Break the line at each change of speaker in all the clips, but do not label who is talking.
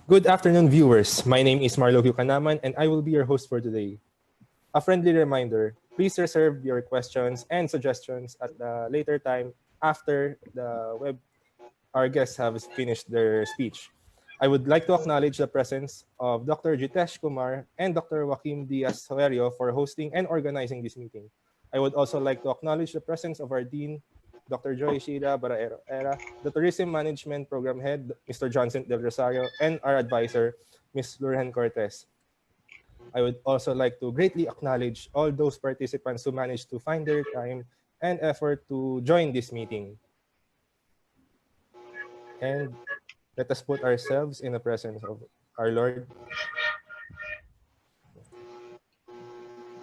Good afternoon, viewers. My name is Marlo Kanaman, and I will be your host for today. A friendly reminder, please reserve your questions and suggestions at the later time after our guests have finished their speech. I would like to acknowledge the presence of Dr.Jeetesh Kumar and Dr. Joaquim Diaz Soerio for hosting and organizing this meeting. I would also like to acknowledge the presence of our Dean, Dr. Joy Sheila Baraera, the Tourism Management Program Head, Mr. Johnson Del Rosario, and our advisor, Ms. Lurhen Cortes. I would also like to greatly acknowledge all those participants who managed to find their time and effort to join this meeting. And let us put ourselves in the presence of our Lord.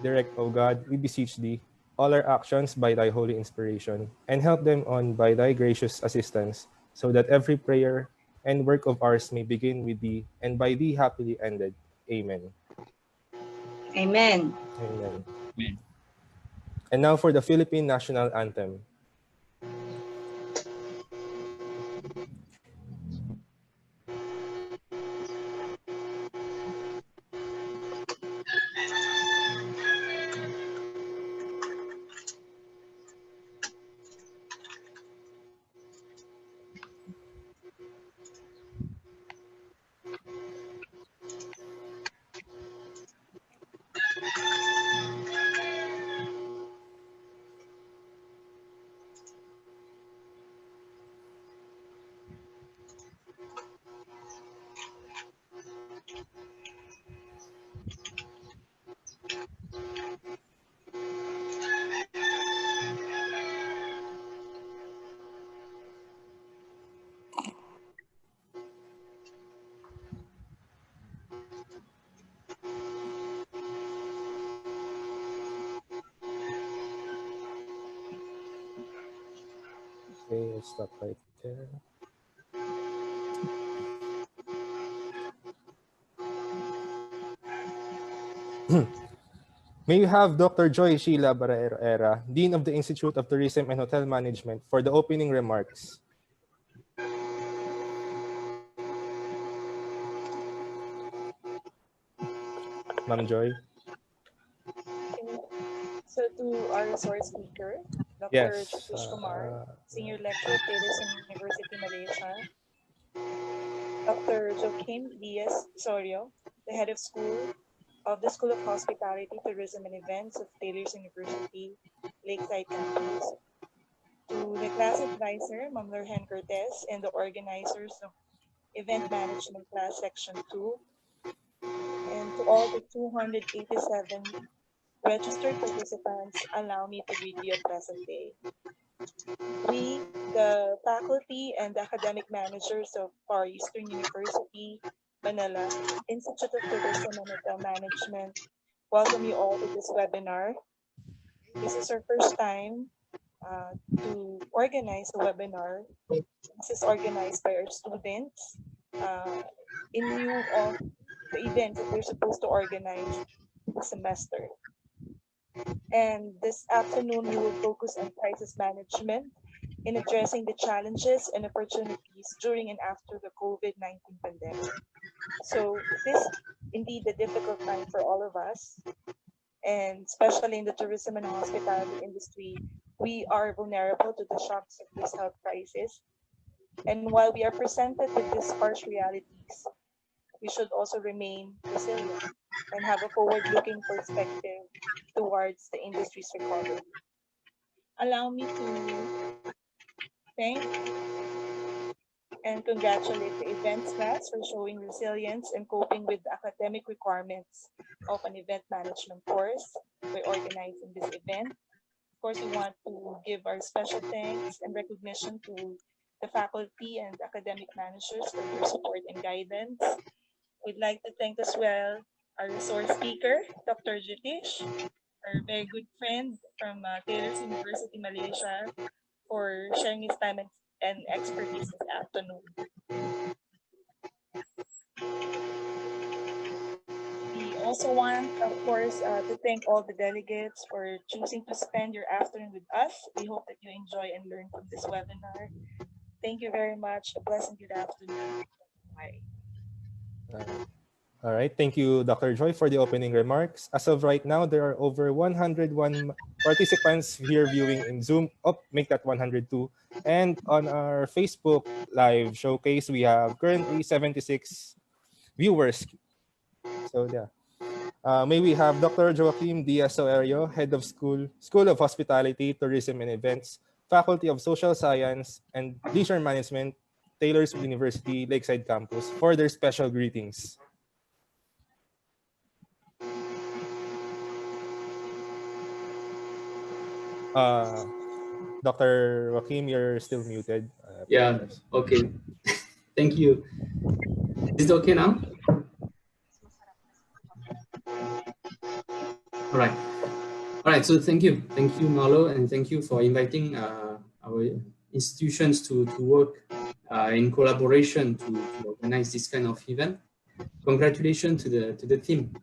Direct, O God, we beseech thee, all our actions by thy holy inspiration, and help them on by thy gracious assistance, so that every prayer and work of ours may begin with thee, and by thee happily ended. Amen.
Amen.
Amen.
Amen.
And now for the Philippine National Anthem. Okay, let's stop right there. May we have Dr. Joy Sheila Baraera, Dean of the Institute of Tourism and Hotel Management, for the opening remarks. Ma'am Joy?
So to our resource speaker, Dr.
Yes.
Jeetesh Kumar, Senior Lecturer, Tourism University, Malaysia. Dr. Joaquim Diaz Sorio, the Head of the School of Hospitality, Tourism and Events of Taylor's University, Lakeside Campus. To the class advisor, Ma'am Lurhen Cortes, and the organizers of Event Management Class Section 2, and to all the 287 registered participants, allow me to greet you at present day. We, the faculty and academic managers of Far Eastern University, Manila, Institute of Tourism and Hotel Management, welcome you all to this webinar. This is our first time to organize a webinar. This is organized by our students in lieu of the events that they're supposed to organize this semester. And this afternoon, we will focus on crisis management in addressing the challenges and opportunities during and after the COVID-19 pandemic. So this is indeed a difficult time for all of us, and especially in the tourism and hospitality industry, we are vulnerable to the shocks of this health crisis. And while we are presented with these harsh realities, we should also remain resilient and have a forward-looking perspective towards the industry's recovery. Allow me to thank and congratulate the events class for showing resilience and coping with the academic requirements of an event management course by organizing this event. Of course, we want to give our special thanks and recognition to the faculty and academic managers for their support and guidance. We'd like to thank as well our resource speaker, Dr. Jeetesh, our very good friend from Taylor's University, Malaysia, for sharing his time and expertise this afternoon. We also want, of course, to thank all the delegates for choosing to spend your afternoon with us. We hope that you enjoy and learn from this webinar. Thank you very much. A pleasant good afternoon. Bye.
Uh, all right. Thank you, Dr. Joy, for the opening remarks. As of right now, there are over 101 participants here viewing in Zoom. Oh, make that 102. And on our Facebook live showcase, we have currently 76 viewers. So yeah. May we have Dr. Joaquim Diaz Soerio, Head of School of Hospitality, Tourism and Events, Faculty of Social Science and Leisure Management, Taylor's University, Lakeside Campus, for their special greetings. Dr. Joaquim, you're still muted.
Yeah, okay. Thank you. Is it okay now? All right. All right, so thank you. Thank you, Marlo, and thank you for inviting our institutions to work in collaboration to organize this kind of event. Congratulations to the team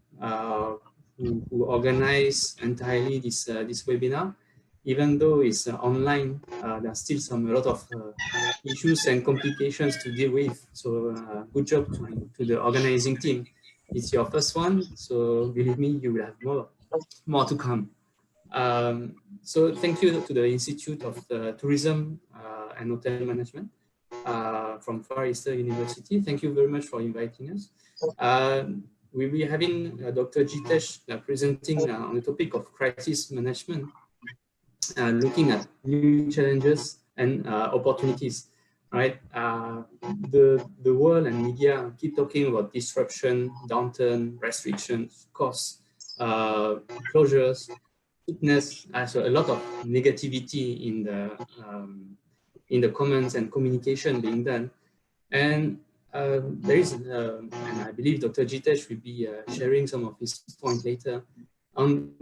who organized entirely this webinar. Even though it's online, there's still a lot of issues and complications to deal with. So good job to the organizing team. It's your first one, so believe me, you will have more to come. So thank you to the Institute of Tourism and Hotel Management from Far Eastern University. Thank you very much for inviting us. We'll be having Dr. Jeetesh presenting on the topic of crisis management, looking at new challenges and opportunities. Right, the world and media keep talking about disruption, downturn, restrictions, costs, closures, fitness. So a lot of negativity in the comments and communication being done, and there is, and I believe Dr. Jeetesh will be sharing some of his points later on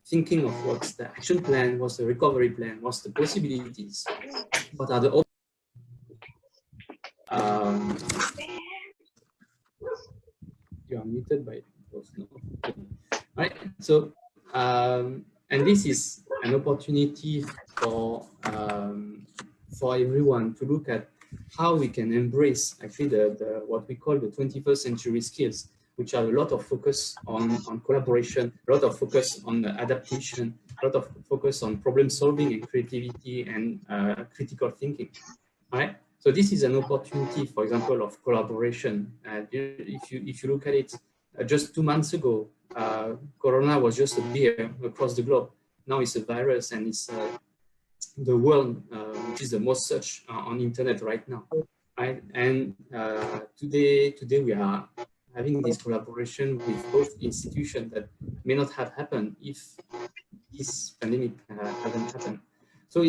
thinking of what's the action plan, what's the recovery plan, what's the possibilities, what are the you are muted by no. Right. So and this is an opportunity for everyone to look at how we can embrace actually the what we call the 21st century skills, which are a lot of focus on collaboration, a lot of focus on adaptation, a lot of focus on problem solving and creativity and critical thinking. All right. So this is an opportunity, for example, of collaboration. If you look at it, just 2 months ago, Corona was just a beer across the globe. Now it's a virus, and it's the world which is the most searched on internet right now. Right? And today we are having this collaboration with both institutions that may not have happened if this pandemic hadn't happened. So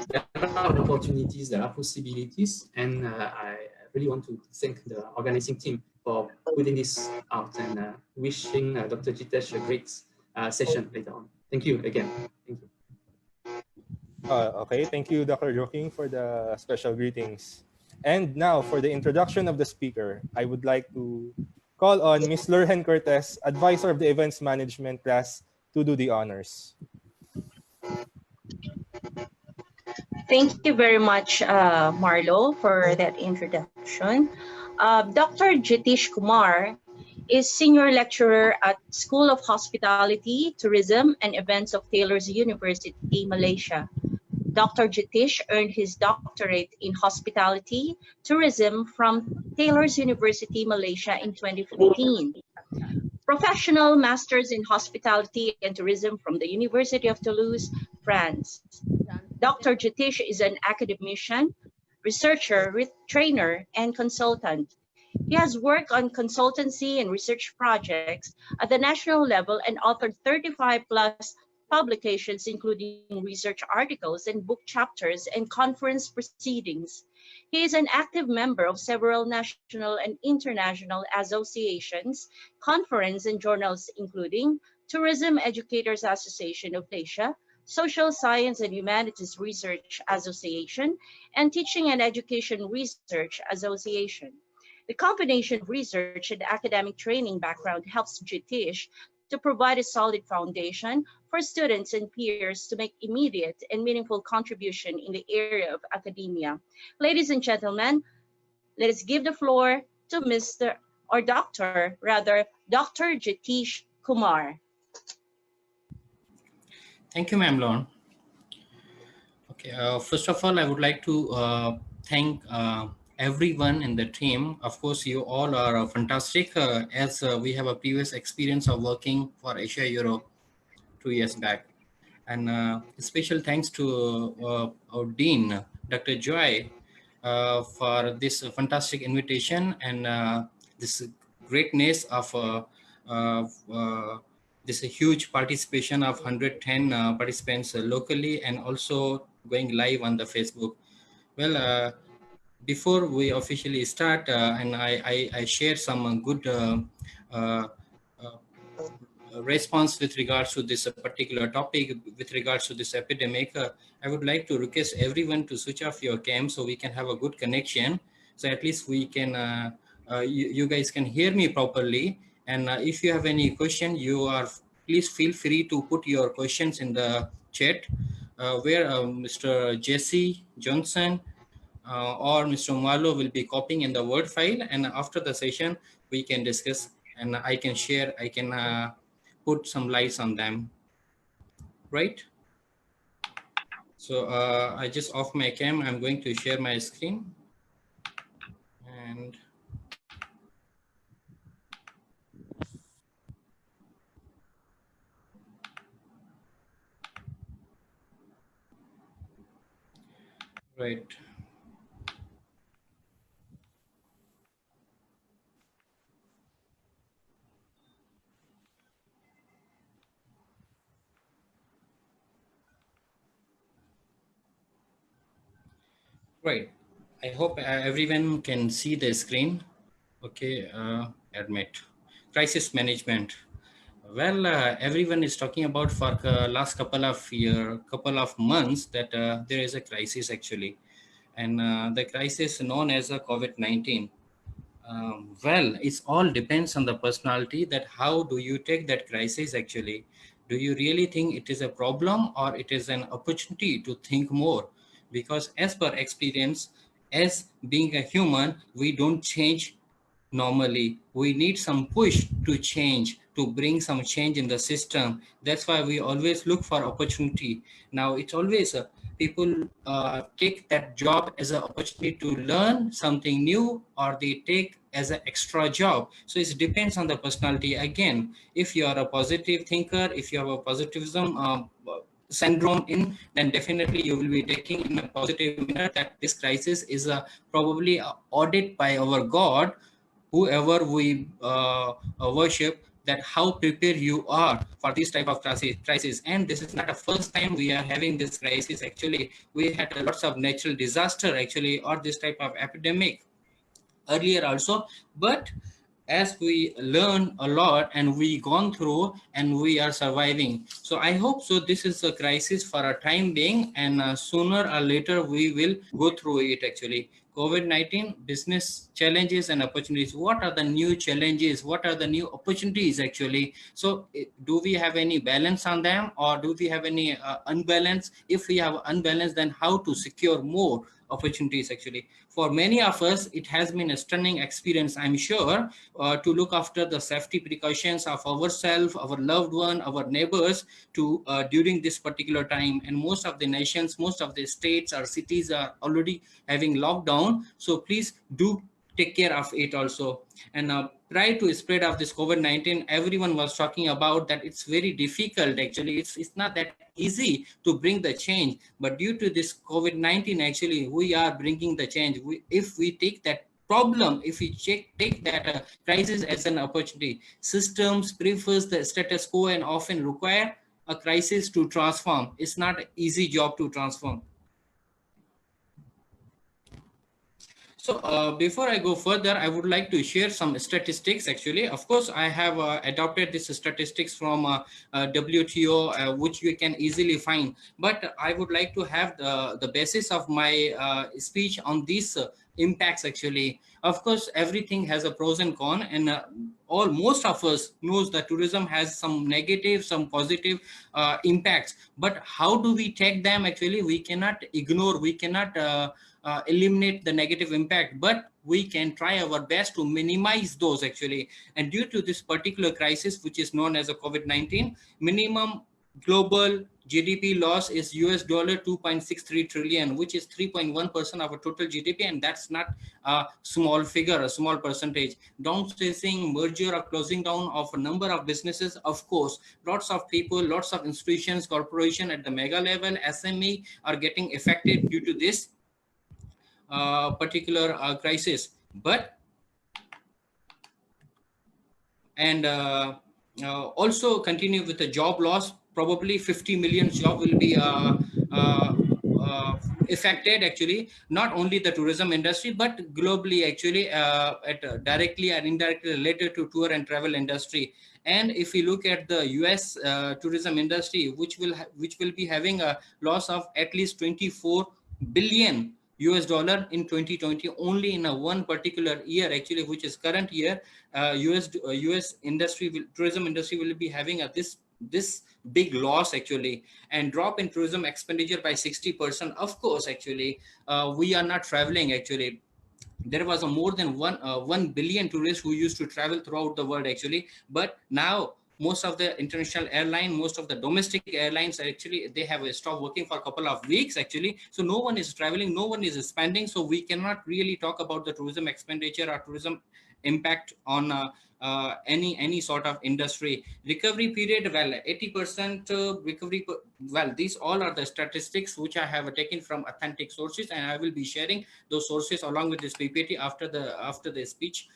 there are opportunities, there are possibilities, and I really want to thank the organizing team for putting this out and wishing Dr. Jeetesh a great session later on. Thank you again. Thank you.
Okay, thank you, Dr. Joaquim, for the special greetings. And now, for the introduction of the speaker, I would like to call on Ms. Lurhen Cortes, advisor of the events management class, to do the honors.
Thank you very much, Marlo, for that introduction. Dr. Jeetesh Kumar is Senior Lecturer at School of Hospitality, Tourism, and Events of Taylor's University, Malaysia. Dr. Jeetesh earned his doctorate in Hospitality, Tourism from Taylor's University, Malaysia in 2015. Professional Masters in Hospitality and Tourism from the University of Toulouse, France. Dr. Jeetesh is an academician, researcher, trainer, and consultant. He has worked on consultancy and research projects at the national level and authored 35 plus publications, including research articles and book chapters and conference proceedings. He is an active member of several national and international associations, conferences, and journals, including Tourism Educators Association of Asia, Social Science and Humanities Research Association, and Teaching and Education Research Association. The combination of research and academic training background helps Jeetesh to provide a solid foundation for students and peers to make immediate and meaningful contribution in the area of academia. Ladies and gentlemen, let us give the floor to Mr. or Dr. rather, Dr. Jeetesh Kumar.
Thank you, ma'am, Lauren. Okay, first of all, I would like to thank everyone in the team. Of course, you all are fantastic, as we have a previous experience of working for Asia Europe 2 years back. And special thanks to our Dean, Dr. Joy, for this fantastic invitation and this greatness of this huge participation of 110 participants locally and also going live on the Facebook. Well, before we officially start, and I share some good uh, response with regards to this particular topic, with regards to this epidemic, I would like to request everyone to switch off your cam so we can have a good connection. So at least we can, you guys can hear me properly. And if you have any question, please feel free to put your questions in the chat, where Mr. Jesse Johnson or Mr. Marlo will be copying in the Word file. And after the session, we can discuss and I can share, I can put some lights on them, right? So I just off my cam. I'm going to share my screen. And right. Right. I hope everyone can see the screen. Okay, admit. Crisis management. Well, everyone is talking about for last couple of months that there is a crisis actually. And the crisis known as a COVID-19. Well, it's all depends on the personality that how do you take that crisis actually. Do you really think it is a problem or it is an opportunity to think more? Because as per experience, as being a human, we don't change normally. We need some push to change, to bring some change in the system. That's why we always look for opportunity. Now it's always people take that job as an opportunity to learn something new, or they take as an extra job. So it depends on the personality. Again, if you are a positive thinker, if you have a positivism syndrome in, then definitely you will be taking in a positive manner that this crisis is probably a audit by our God, whoever we worship, that how prepared you are for this type of crisis. And this is not the first time we are having this crisis. Actually, we had lots of natural disaster actually, or this type of epidemic earlier also. But as we learn a lot and we gone through and we are surviving. So I hope so this is a crisis for a time being, and sooner or later we will go through it actually. COVID-19, business challenges and opportunities. What are the new challenges? What are the new opportunities actually? So do we have any balance on them, or do we have any unbalance? If we have unbalance, then how to secure more opportunities actually? For many of us, it has been a stunning experience, I'm sure, to look after the safety precautions of ourselves, our loved one, our neighbors to during this particular time. And most of the nations, most of the states or cities are already having lockdown. So please do take care of it also. And prior to spread of this COVID-19, everyone was talking about that it's very difficult actually. It's not that easy to bring the change, but due to this COVID-19 actually we are bringing the change. If we take that problem, if we take that crisis as an opportunity, systems prefers the status quo and often require a crisis to transform. It's not an easy job to transform. So before I go further, I would like to share some statistics actually. Of course, I have adopted these statistics from WTO, which you can easily find. But I would like to have the basis of my speech on these impacts actually. Of course, everything has a pros and cons, and most of us knows that tourism has some negative, some positive impacts. But how do we take them? Actually, we cannot ignore, we cannot eliminate the negative impact, but we can try our best to minimize those actually. And due to this particular crisis, which is known as a COVID-19, minimum global GDP loss is US dollar 2.63 trillion, which is 3.1% of our total GDP, and that's not a small figure, a small percentage. Downsizing, merger, or closing down of a number of businesses, of course, lots of people, lots of institutions, corporation at the mega level, SME are getting affected due to this particular crisis. But and also continue with the job loss. Probably 50 million job will be affected actually, not only the tourism industry but globally actually, directly and indirectly related to tour and travel industry. And if we look at the US tourism industry, which will be having a loss of at least 24 billion US dollar in 2020, only in a one particular year actually, which is current year. US tourism industry will be having this big loss actually, and drop in tourism expenditure by 60%. Of course, actually, we are not traveling actually. There was a more than 1 billion tourists who used to travel throughout the world actually, but now most of the international airline, most of the domestic airlines actually, they have stopped working for a couple of weeks actually. So no one is traveling, no one is spending. So we cannot really talk about the tourism expenditure or tourism impact on any sort of industry. Recovery period, well, 80% recovery. Well, these all are the statistics which I have taken from authentic sources, and I will be sharing those sources along with this PPT after the speech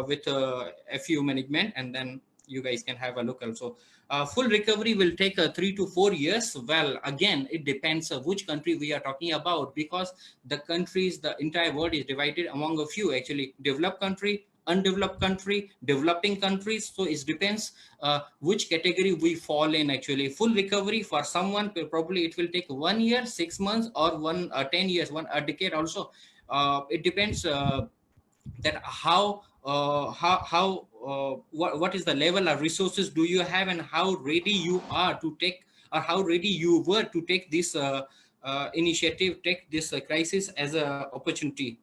with FU management, and then you guys can have a look also. Full recovery will take 3 to 4 years. Well, again, it depends which country we are talking about, because the countries, the entire world is divided among a few actually: developed country, undeveloped country, developing countries. So it depends which category we fall in actually. Full recovery for someone, probably it will take 1 year, 6 months, or 10 years, a decade also. It depends that what is the level of resources do you have, and how ready you are to take, or how ready you were to take this initiative, take this crisis as an opportunity.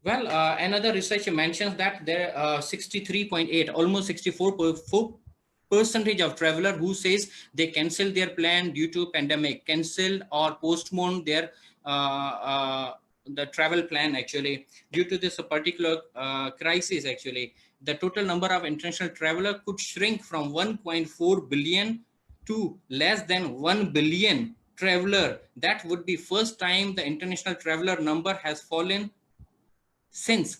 Well, another research mentions that there are 63.8, almost 64% of traveler who says they cancel their plan due to pandemic, canceled or postponed their the travel plan actually due to this particular crisis actually. The total number of international traveler could shrink from 1.4 billion to less than 1 billion traveler. That would be first time the international traveler number has fallen since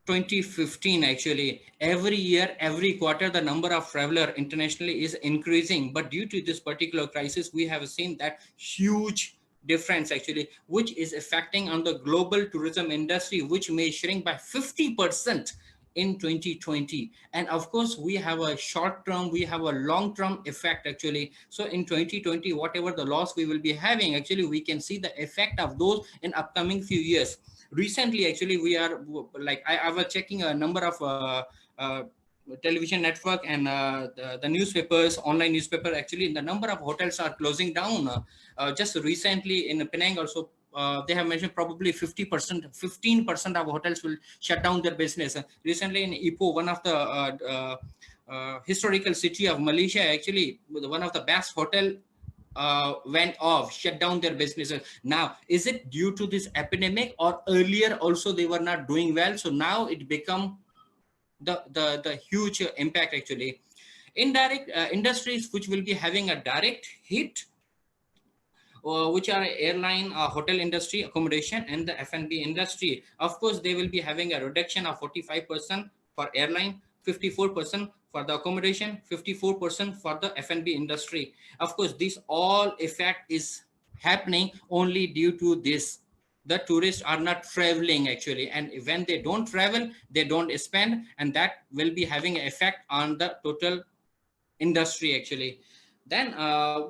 2015 actually. Every year, every quarter, the number of traveler internationally is increasing, but due to this particular crisis, we have seen that huge difference actually, which is affecting on the global tourism industry, which may shrink by 50% in 2020. And of course, we have a short term, we have a long term effect actually. So in 2020, whatever the loss we will be having, actually, we can see the effect of those in upcoming few years. Recently, actually, we are like, I was checking a number of television network and the newspapers, online newspaper, actually, the number of hotels are closing down. Just recently in Penang also, they have mentioned probably 15% of hotels will shut down their business. Recently in Ipoh, one of the historical city of Malaysia, actually, one of the best hotel went off, shut down their businesses. Now, is it due to this epidemic, or earlier also they were not doing well? So now it become the huge impact actually. Indirect industries which will be having a direct hit, which are airline, hotel industry, accommodation, and the F&B industry. Of course, they will be having a reduction of 45% for airline, 54% for the accommodation, 54% for the F&B industry. Of course, this all effect is happening only due to this. The tourists are not traveling actually, and when they don't travel, they don't spend, and that will be having an effect on the total industry actually. Then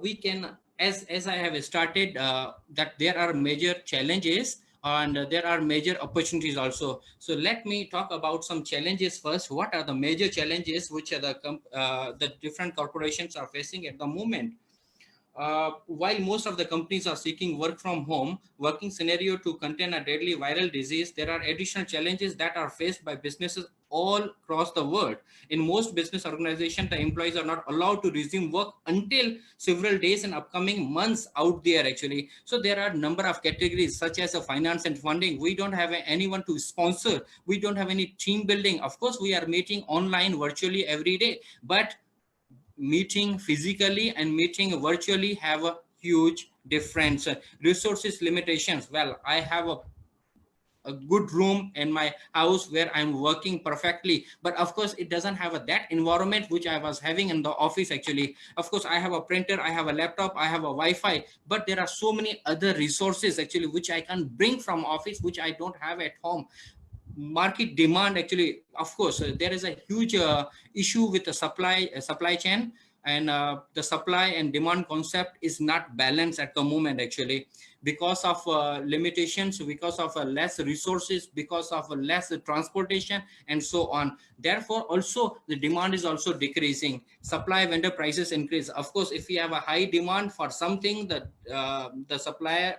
we can, as I have started, that there are major challenges and there are major opportunities also. So let me talk about some challenges first. What are the major challenges which are the different corporations are facing at the moment? While most of the companies are seeking work from home working scenario to contain a deadly viral disease, there are additional challenges that are faced by businesses all across the world. In most business organizations, the employees are not allowed to resume work until several days and upcoming months out there actually. So there are a number of categories such as finance and funding. We don't have anyone to sponsor. We don't have any team building. Of course, we are meeting online virtually every day, but meeting physically and meeting virtually have a huge difference. Resources limitations. Well, I have a good room in my house where I'm working perfectly, but of course it doesn't have that environment which I was having in the office actually. Of course, I have a printer, I have a laptop, I have a Wi-Fi, but there are so many other resources actually which I can bring from office which I don't have at home. Market demand actually, of course, there is a huge issue with the supply chain, and the supply and demand concept is not balanced at the moment actually, because of limitations, because of less resources, because of less transportation and so on. Therefore also the demand is also decreasing, supply vendor prices increase. Of course, if we have a high demand for something, that the supplier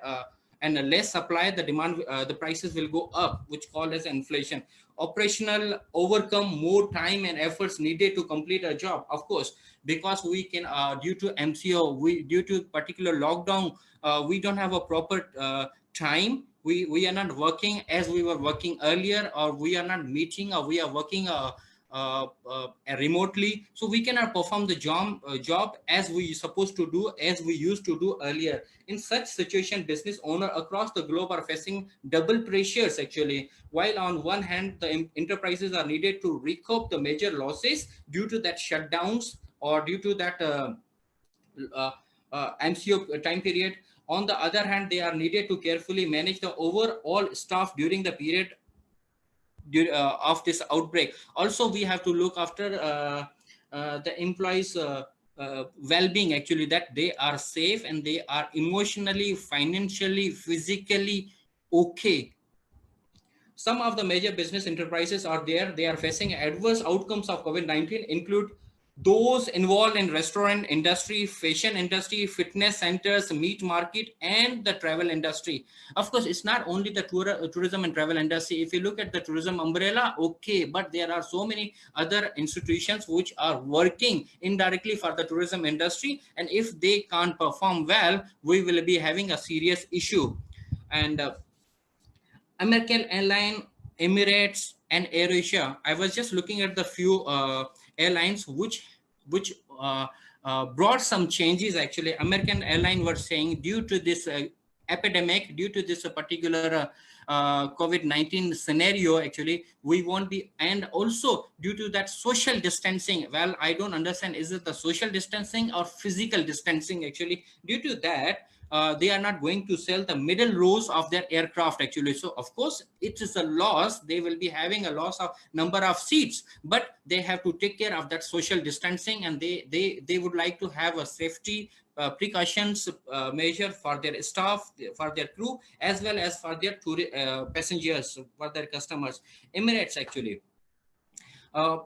and a less supply, the demand, the prices will go up, which called as inflation. Operational overcome, more time and efforts needed to complete a job. Of course, because we can due to MCO, due to particular lockdown, we don't have a proper time. We are not working as we were working earlier, or we are not meeting, or we are working remotely, so we cannot perform the job as we supposed to do, as we used to do earlier. In such situation, business owner across the globe are facing double pressures actually. While on one hand, the enterprises are needed to recoup the major losses due to that shutdowns or due to that MCO time period. On the other hand, they are needed to carefully manage the overall staff during the period of this outbreak. Also, we have to look after the employees well-being actually, that they are safe and they are emotionally, financially, physically okay. Some of the major business enterprises are there, they are facing adverse outcomes of COVID-19, include those involved in restaurant industry, fashion industry, fitness centers, meat market, and the travel industry. Of course, it's not only the tourism and travel industry. If you look at the tourism umbrella, okay, but there are so many other institutions which are working indirectly for the tourism industry, and if they can't perform well, we will be having a serious issue. And American Airline, Emirates, and AirAsia. I was just looking at the few airlines which brought some changes actually. American Airline were saying due to this epidemic, due to this particular COVID-19 scenario actually, we won't be, and also due to that social distancing. Well, I don't understand, is it the social distancing or physical distancing actually? Due to that, they are not going to sell the middle rows of their aircraft actually. So of course it is a loss, they will be having a loss of number of seats, but they have to take care of that social distancing, and they would like to have a safety precautions measure for their staff, for their crew, as well as for their passengers, for their customers. Emirates actually,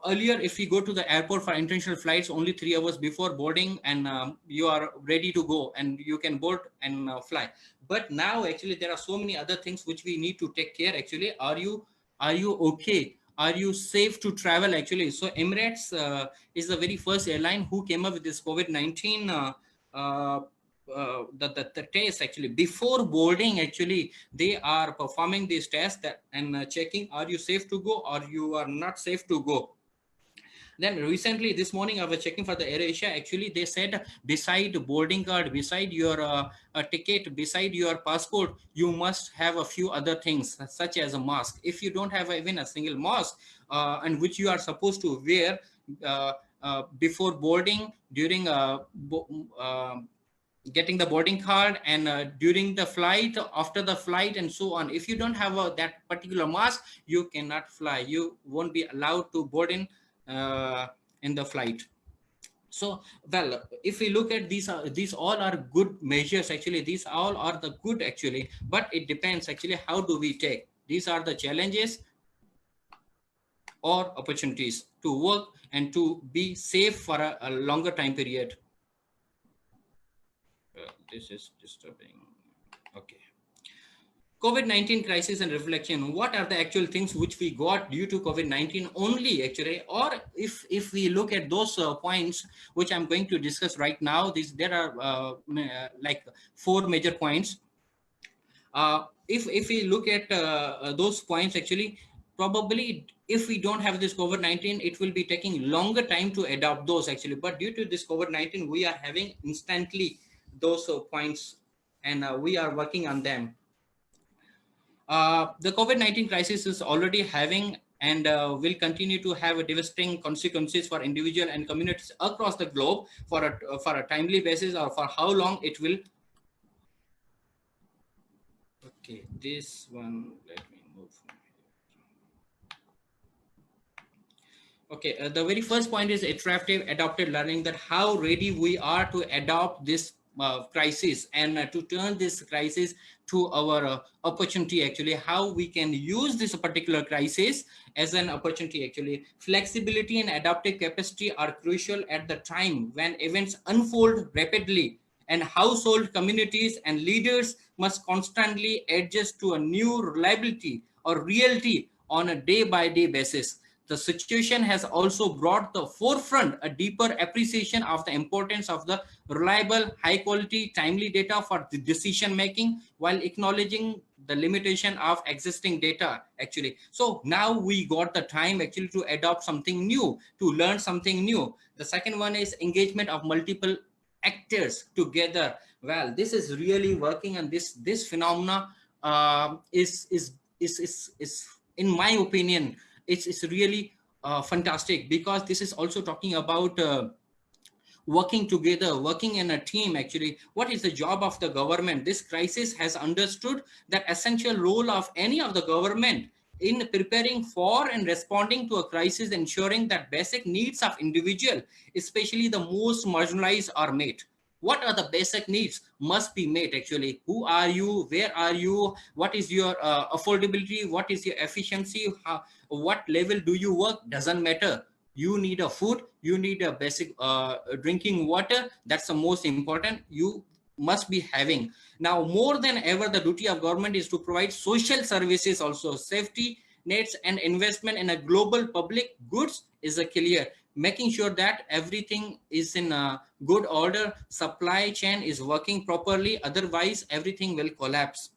earlier, if we go to the airport for international flights, only 3 hours before boarding, and you are ready to go and you can board and fly. But now, actually, there are so many other things which we need to take care. Actually, are you okay? Are you safe to travel? Actually, so Emirates is the very first airline who came up with this COVID-19. The test actually before boarding, actually they are performing these tests and checking, are you safe to go or you are not safe to go. Then recently this morning I was checking for the AirAsia, actually they said beside boarding card, beside your ticket, beside your passport, you must have a few other things such as a mask. If you don't have even a single mask and which you are supposed to wear before boarding, during getting the boarding card, and during the flight, after the flight, and so on. If you don't have that particular mask, you cannot fly. You won't be allowed to board in the flight. So, well, if we look at these all are good measures. Actually, these all are the good actually, but it depends actually how do we take. These are the challenges or opportunities to work and to be safe for a longer time period. This is disturbing. Okay. COVID-19 crisis and reflection. What are the actual things which we got due to COVID-19 only actually? Or if we look at those points, which I'm going to discuss right now, there are like 4 major points. If we look at those points actually, probably if we don't have this COVID-19, it will be taking longer time to adopt those actually. But due to this COVID-19, we are having instantly those points, and we are working on them. The COVID-19 crisis is already having and will continue to have a devastating consequences for individual and communities across the globe for a timely basis, or for how long it will. Okay, this one, let me move. Okay, the very first point is iterative adaptive learning, that how ready we are to adopt this crisis and to turn this crisis to our opportunity actually, how we can use this particular crisis as an opportunity actually. Flexibility and adaptive capacity are crucial at the time when events unfold rapidly, and household communities and leaders must constantly adjust to a new reliability or reality on a day-by-day basis. The situation has also brought the forefront a deeper appreciation of the importance of the reliable, high quality, timely data for the decision making, while acknowledging the limitation of existing data actually. So now we got the time actually to adopt something new, to learn something new. The second one is engagement of multiple actors together. Well, this is really working, and this phenomena is in my opinion, it's really fantastic, because this is also talking about working together, working in a team actually. What is the job of the government? This crisis has understood that essential role of any of the government in preparing for and responding to a crisis, ensuring that basic needs of individual, especially the most marginalized, are met. What are the basic needs must be met actually? Who are you? Where are you? What is your affordability? What is your efficiency? What level do you work? Doesn't matter. You need a food, you need a basic drinking water. That's the most important you must be having. Now more than ever, the duty of government is to provide social services also. Safety nets and investment in a global public goods is a clear, making sure that everything is in a good order, supply chain is working properly, otherwise everything will collapse.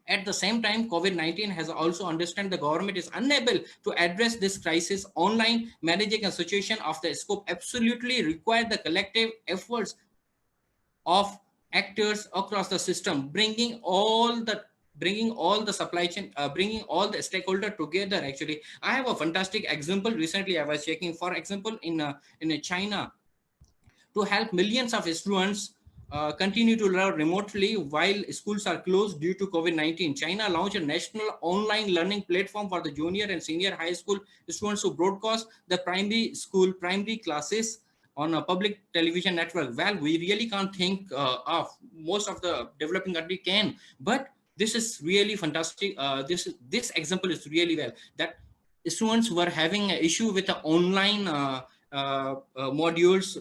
At the same time, COVID-19 has also understood the government is unable to address this crisis online. Managing a situation of the scope absolutely require the collective efforts of actors across the system, bringing all the supply chain, bringing all the stakeholder together actually. I have a fantastic example. Recently I was checking, for example, in China, to help millions of students continue to learn remotely while schools are closed due to COVID-19. China launched a national online learning platform for the junior and senior high school students to broadcast the primary classes on a public television network. Well, we really can't think of, most of the developing country can, but this is really fantastic. This example is really well, that students were having an issue with the online modules.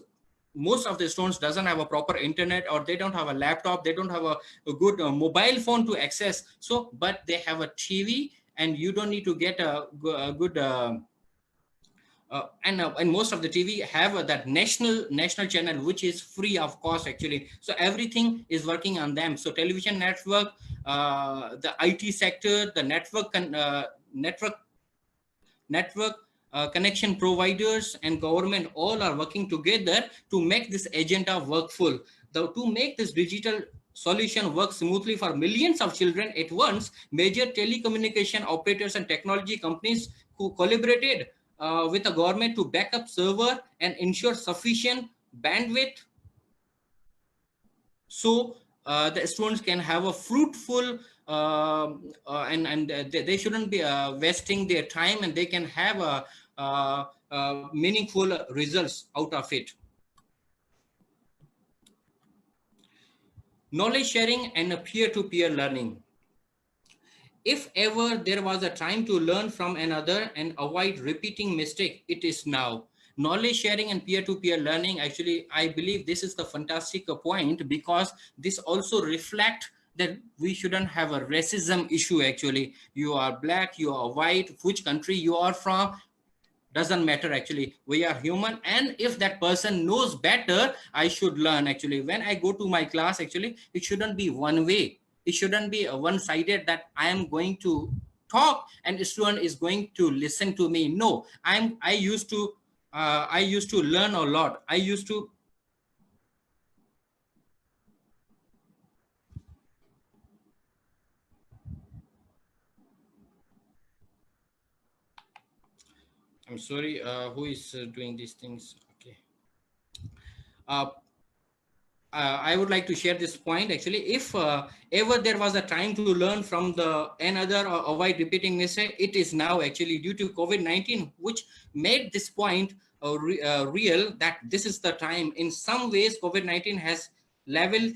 Most of the students doesn't have a proper internet, or they don't have a laptop, they don't have a good mobile phone to access. So but they have a TV, and you don't need to get a good and most of the TV have that national channel, which is free of cost actually. So everything is working on them. So television network, the IT sector, the network connection providers and government, all are working together to make this agenda workful. To make this digital solution work smoothly for millions of children at once, major telecommunication operators and technology companies who collaborated with the government to back up server and ensure sufficient bandwidth, so the students can have a fruitful and they shouldn't be wasting their time, and they can have a meaningful results out of it. knowledge sharing and a peer-to-peer learning. If ever there was a time to learn from another and avoid repeating mistake, it is now. Knowledge sharing and peer-to-peer learning, actually, I believe this is the fantastic point, because this also reflect that we shouldn't have a racism issue. Actually, you are black, you are white, which country you are from, doesn't matter. Actually, we are human, and if that person knows better, I should learn. Actually, when I go to my class, actually, it shouldn't be one way. It shouldn't be a one-sided, that I am going to talk and the student is going to listen to me. No, I used to learn a lot. I'm sorry, who is doing these things? Okay. uh, I would like to share this point. Actually, if ever there was a time to learn from the another or avoid repeating mistake, it is now. Actually, due to COVID-19, which made this point real, that this is the time. In some ways, COVID-19 has leveled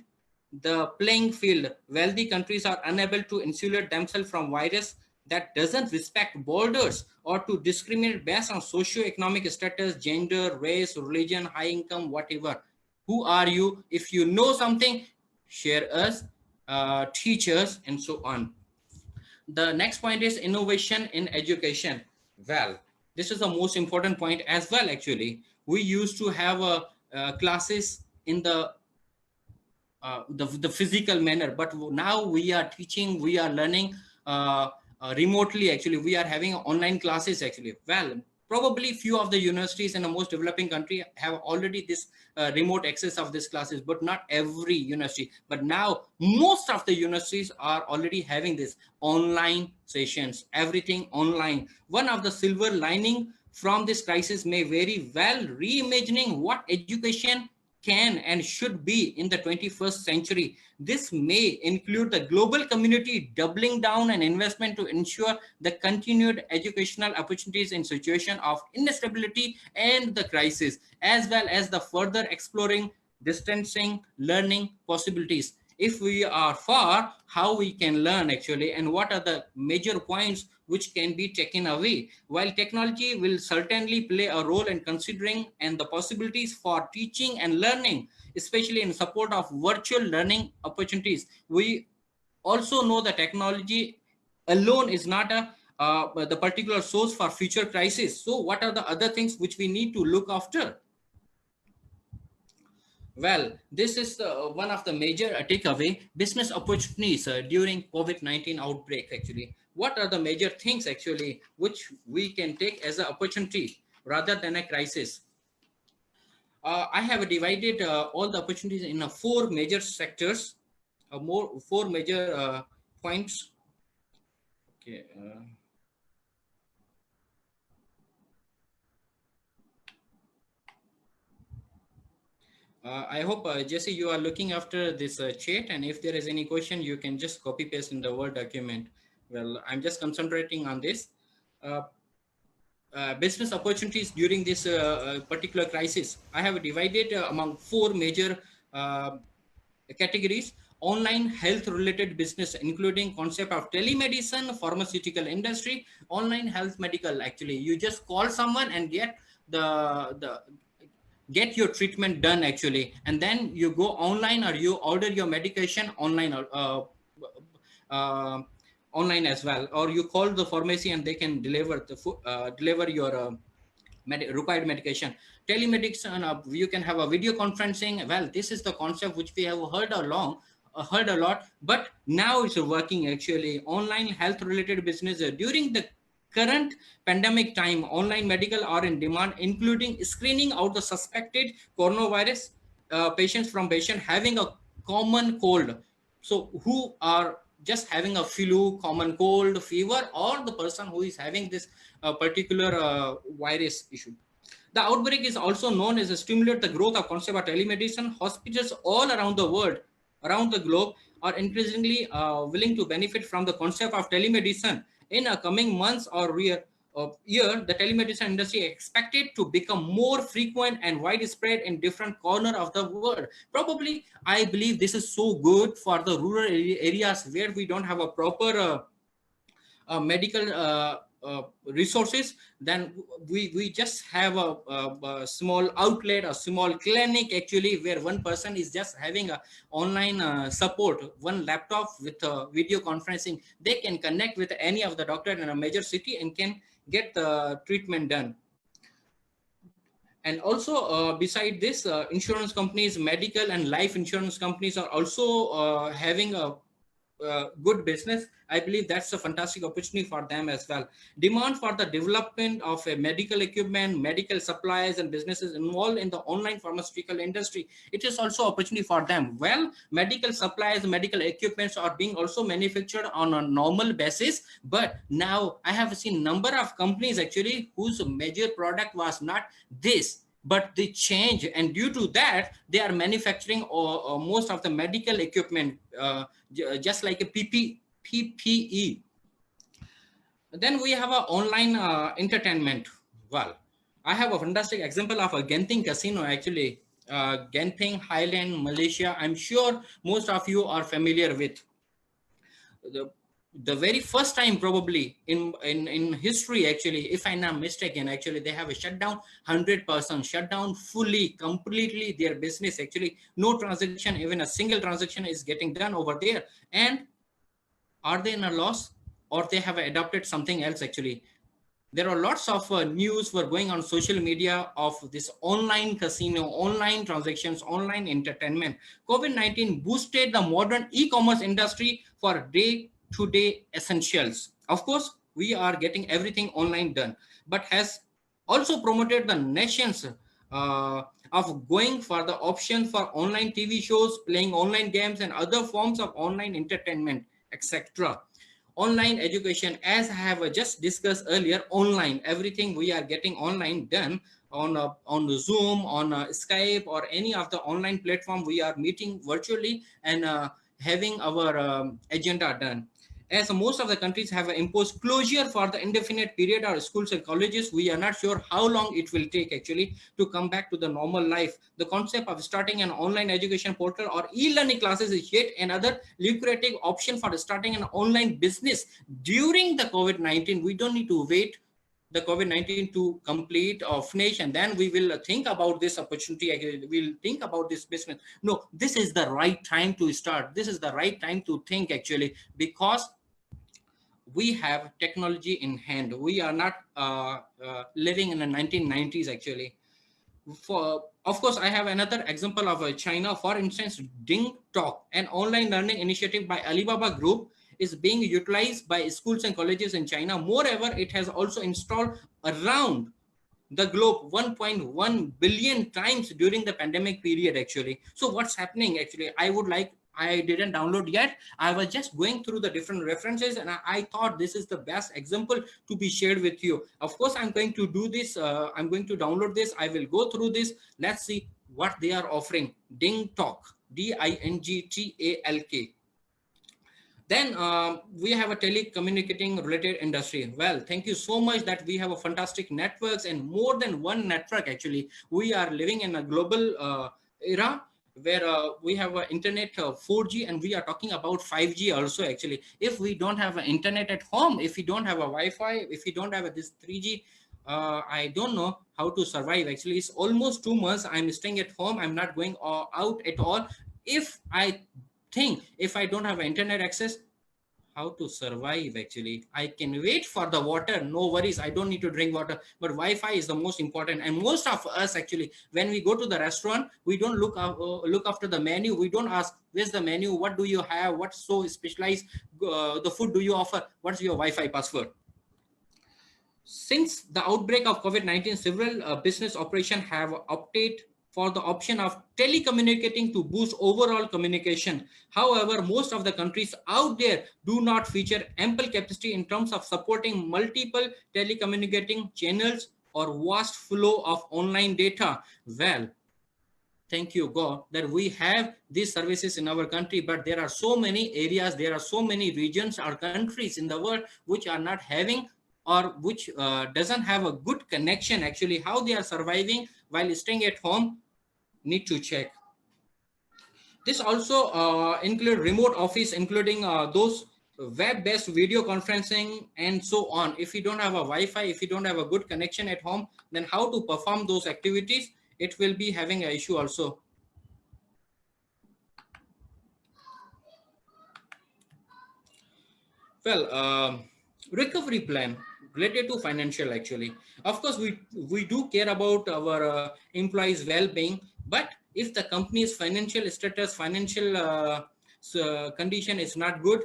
the playing field. Wealthy countries are unable to insulate themselves from virus that doesn't respect borders or to discriminate based on socio-economic status, gender, race, religion, high income, whatever. Who are you? If you know something, share us, teach us, and so on. The next point is innovation in education. Well, this is the most important point as well. Actually, we used to have classes in the physical manner, but now we are teaching, we are learning remotely. Actually, we are having online classes. Actually, well, probably few of the universities in the most developing country have already this remote access of these classes, but not every university. But now most of the universities are already having this online sessions, everything online. One of the silver lining from this crisis may very well reimagining what education can and should be in the 21st century. This may include the global community doubling down on investment to ensure the continued educational opportunities in situation of instability and the crisis, as well as the further exploring distancing learning possibilities. If we are far, how we can learn actually, and what are the major points which can be taken away. While technology will certainly play a role in considering and the possibilities for teaching and learning, especially in support of virtual learning opportunities, we also know that technology alone is not the particular source for future crisis. So what are the other things which we need to look after? Well, this is one of the major takeaway business opportunities during COVID-19 outbreak. Actually, what are the major things actually which we can take as an opportunity rather than a crisis? I have divided all the opportunities in four major sectors, four major points. Okay. I hope, Jesse, you are looking after this chat, and if there is any question, you can just copy paste in the Word document. Well, I'm just concentrating on this. Business opportunities during this particular crisis. I have divided among four major categories. Online health related business, including concept of telemedicine, pharmaceutical industry, online health medical. Actually, you just call someone and get get your treatment done actually, and then you go online or you order your medication online, online as well, or you call the pharmacy and they can deliver deliver your required medication. Telemedicine, you can have a video conferencing. Well, this is the concept which we have heard a lot, but now it's working actually. Online health related business during the current pandemic time, online medical are in demand, including screening out the suspected coronavirus patients from patient having a common cold. So who are just having a flu, common cold, fever, or the person who is having this particular virus issue. The outbreak is also known as a stimulate the growth of concept of telemedicine. Hospitals all around the world, around the globe, are increasingly willing to benefit from the concept of telemedicine in coming months or year, the telemedicine industry expected to become more frequent and widespread in different corners of the world. Probably, I believe this is so good for the rural areas where we don't have a proper medical resources. Then we just have a small outlet, a small clinic actually, where one person is just having a online support, one laptop with video conferencing. They can connect with any of the doctor in a major city and can get the treatment done. And also beside this, insurance companies, medical and life insurance companies are also having a good business. I believe that's a fantastic opportunity for them as well. Demand for the development of a medical equipment, medical supplies and businesses involved in the online pharmaceutical industry, it is also opportunity for them. Well, medical supplies, medical equipments are being also manufactured on a normal basis, but now I have seen number of companies actually whose major product was not this, but they change, and due to that they are manufacturing most of the medical equipment, just like a PPE. Then we have a online entertainment. Well, I have a fantastic example of a Genting casino actually. Genting, Highland, Malaysia. I'm sure most of you are familiar with. The very first time probably in history actually, if I'm not mistaken, actually they have a shutdown, 100% shutdown, fully completely their business actually, no transaction, even a single transaction is getting done over there. And are they in a loss, or they have adopted something else actually? There are lots of news were going on social media of this online casino, online transactions, online entertainment. COVID-19 boosted the modern e-commerce industry for day-to-day essentials. Of course, we are getting everything online done, but has also promoted the nations of going for the option for online TV shows, playing online games and other forms of online entertainment, etc. Online education, as I have just discussed earlier, online, everything we are getting online done on the Zoom, on Skype, or any of the online platform. We are meeting virtually and having our agenda done. As most of the countries have imposed closure for the indefinite period of schools and colleges, we are not sure how long it will take actually to come back to the normal life. The concept of starting an online education portal or e-learning classes is yet another lucrative option for starting an online business during the COVID-19. We don't need to wait the COVID-19 to complete or finish, and then we will think about this opportunity. We'll think about this business. No, this is the right time to start. This is the right time to think actually, because we have technology in hand. We are not living in the 1990s actually. Of course, I have another example of China. For instance, Ding Talk, an online learning initiative by Alibaba Group, is being utilized by schools and colleges in China. Moreover, it has also installed around the globe 1.1 billion times during the pandemic period actually. So what's happening actually? I didn't download yet. I was just going through the different references, and I thought this is the best example to be shared with you. Of course, I'm going to do this. I'm going to download this. I will go through this. Let's see what they are offering. Ding Talk, DINGTALK. Then we have a telecommunicating related industry. Well, thank you so much that we have a fantastic networks, and more than one network actually. We are living in a global era where we have internet 4G, and we are talking about 5G also actually. If we don't have an internet at home, if we don't have a Wi-Fi, if we don't have this 3G, I don't know how to survive actually. It's almost 2 months I'm staying at home. I'm not going out at all. If I think if I don't have internet access, how to survive actually? I can wait for the water, no worries, I don't need to drink water, but Wi-Fi is the most important. And most of us actually, when we go to the restaurant, we don't look after the menu. We don't ask, where's the menu, what do you have, what's so specialized the food do you offer, what's your Wi-Fi password? Since the outbreak of COVID-19, several business operations have opted for the option of telecommunicating to boost overall communication. However, most of the countries out there do not feature ample capacity in terms of supporting multiple telecommunicating channels or vast flow of online data. Well, thank you God that we have these services in our country, but there are so many areas, there are so many regions or countries in the world which are not having or which doesn't have a good connection, actually how they are surviving while staying at home, need to check. This also include remote office, including those web-based video conferencing and so on. If you don't have a Wi-Fi, if you don't have a good connection at home, then how to perform those activities? It will be having an issue also. Well, recovery plan related to financial, actually. Of course, we do care about our employees' well-being, but if the company's financial status, financial condition is not good,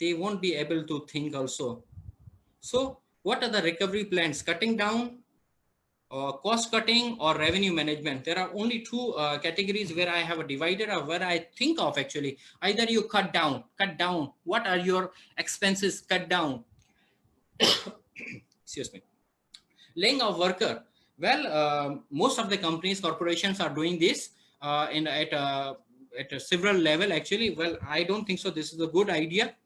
they won't be able to think also. So what are the recovery plans? Cutting down, cost cutting, or revenue management? There are only two categories where I have a divider, or where I think of, actually. Either you cut down. What are your expenses? Cut down. Excuse me. Laying off worker. Well, most of the companies, corporations are doing this at a several level, actually. Well, I don't think so. This is a good idea.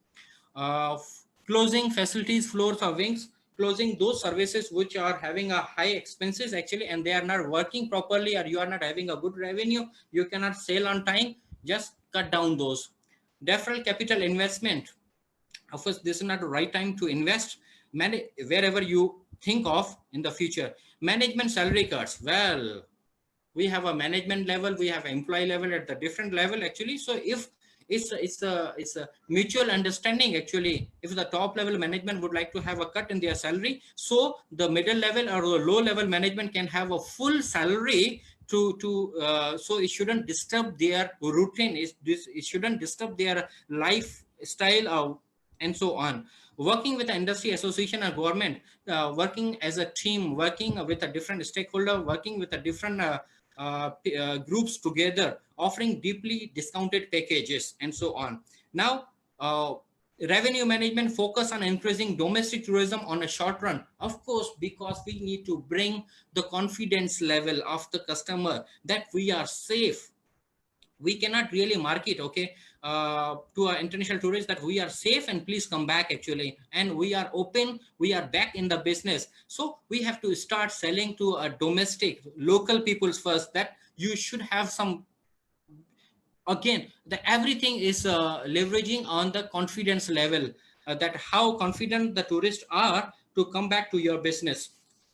Closing facilities, floors or wings, closing those services which are having a high expenses, actually, and they are not working properly, or you are not having a good revenue, you cannot sell on time, just cut down those. Deferral capital investment. Of course, this is not the right time to invest. Wherever you think of in the future. Management salary cuts. Well, we have a management level, we have employee level at the different level, actually. So if it's a mutual understanding, actually, if the top level management would like to have a cut in their salary, so the middle level or the low level management can have a full salary so it shouldn't disturb their routine, it shouldn't disturb their lifestyle, and so on. Working with the industry association and government, working as a team, working with a different stakeholder, working with a different groups together, offering deeply discounted packages, and so on. Now, revenue management, focus on increasing domestic tourism on a short run. Of course, because we need to bring the confidence level of the customer that we are safe. We cannot really market, okay, to our international tourists that we are safe and please come back, actually, and we are open, we are back in the business. So we have to start selling to a domestic, local peoples first, that you should have some, again, everything is leveraging on the confidence level, that how confident the tourists are to come back to your business,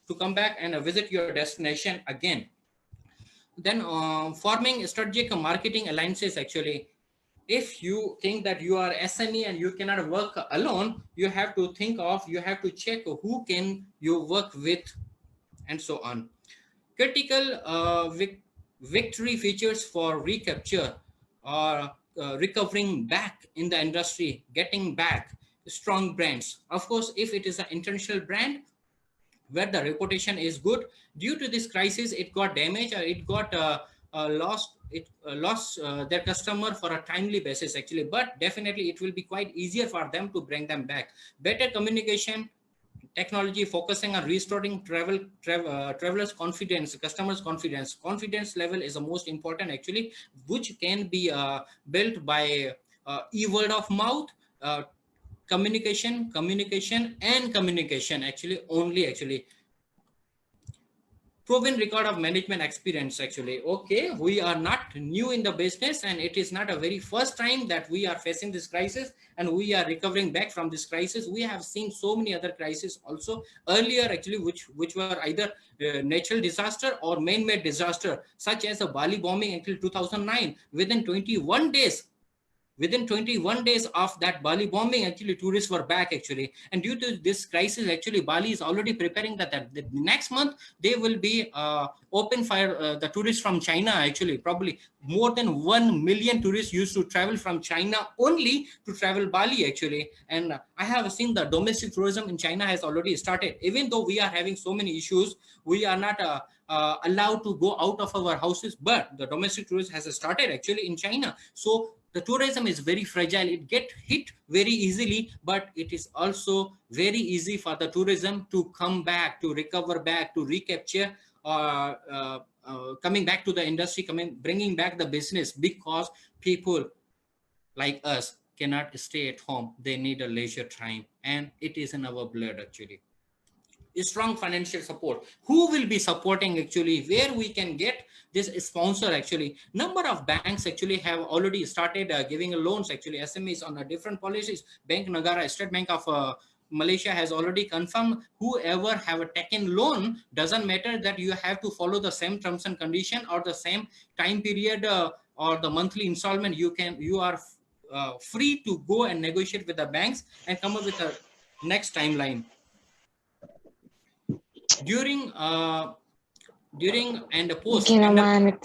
to come back and visit your destination again. Then forming strategic marketing alliances, actually. If you think that you are SME and you cannot work alone, you have to think of, you have to check who can you work with, and so on. Critical victory features for recapture or recovering back in the industry, getting back strong brands. Of course, if it is an international brand where the reputation is good, due to this crisis, it got damaged, or it got lost their customer for a timely basis, actually. But definitely it will be quite easier for them to bring them back. Better communication technology, focusing on restoring travelers' confidence, customers' confidence. Confidence level is the most important, actually, which can be built by word of mouth, communication, actually, only, actually. Proven record of management experience, actually. Okay, we are not new in the business, and it is not a very first time that we are facing this crisis, and we are recovering back from this crisis. We have seen so many other crises also earlier, actually, which were either natural disaster or man-made disaster, such as the Bali bombing until 2009. Within 21 days of that Bali bombing, actually, tourists were back, actually. And due to this crisis, actually, Bali is already preparing that the next month they will be open for the tourists from China, actually. Probably more than 1 million tourists used to travel from China only to travel Bali, actually. And I have seen the domestic tourism in China has already started. Even though we are having so many issues, we are not allowed to go out of our houses, but the domestic tourism has started, actually, in China. So the tourism is very fragile. It gets hit very easily, but it is also very easy for the tourism to come back, to recover back, to recapture, coming back to the industry, bringing back the business, because people like us cannot stay at home. They need a leisure time, and it is in our blood actually. Strong financial support. Who will be supporting actually? Where we can get this sponsor actually? Number of banks actually have already started giving loans actually, SMEs on different policies. Bank Nagara, State Bank of Malaysia has already confirmed whoever have taken loan, doesn't matter that you have to follow the same terms and condition or the same time period or the monthly installment. You are free to go and negotiate with the banks and come up with a next timeline. During and post pandemic.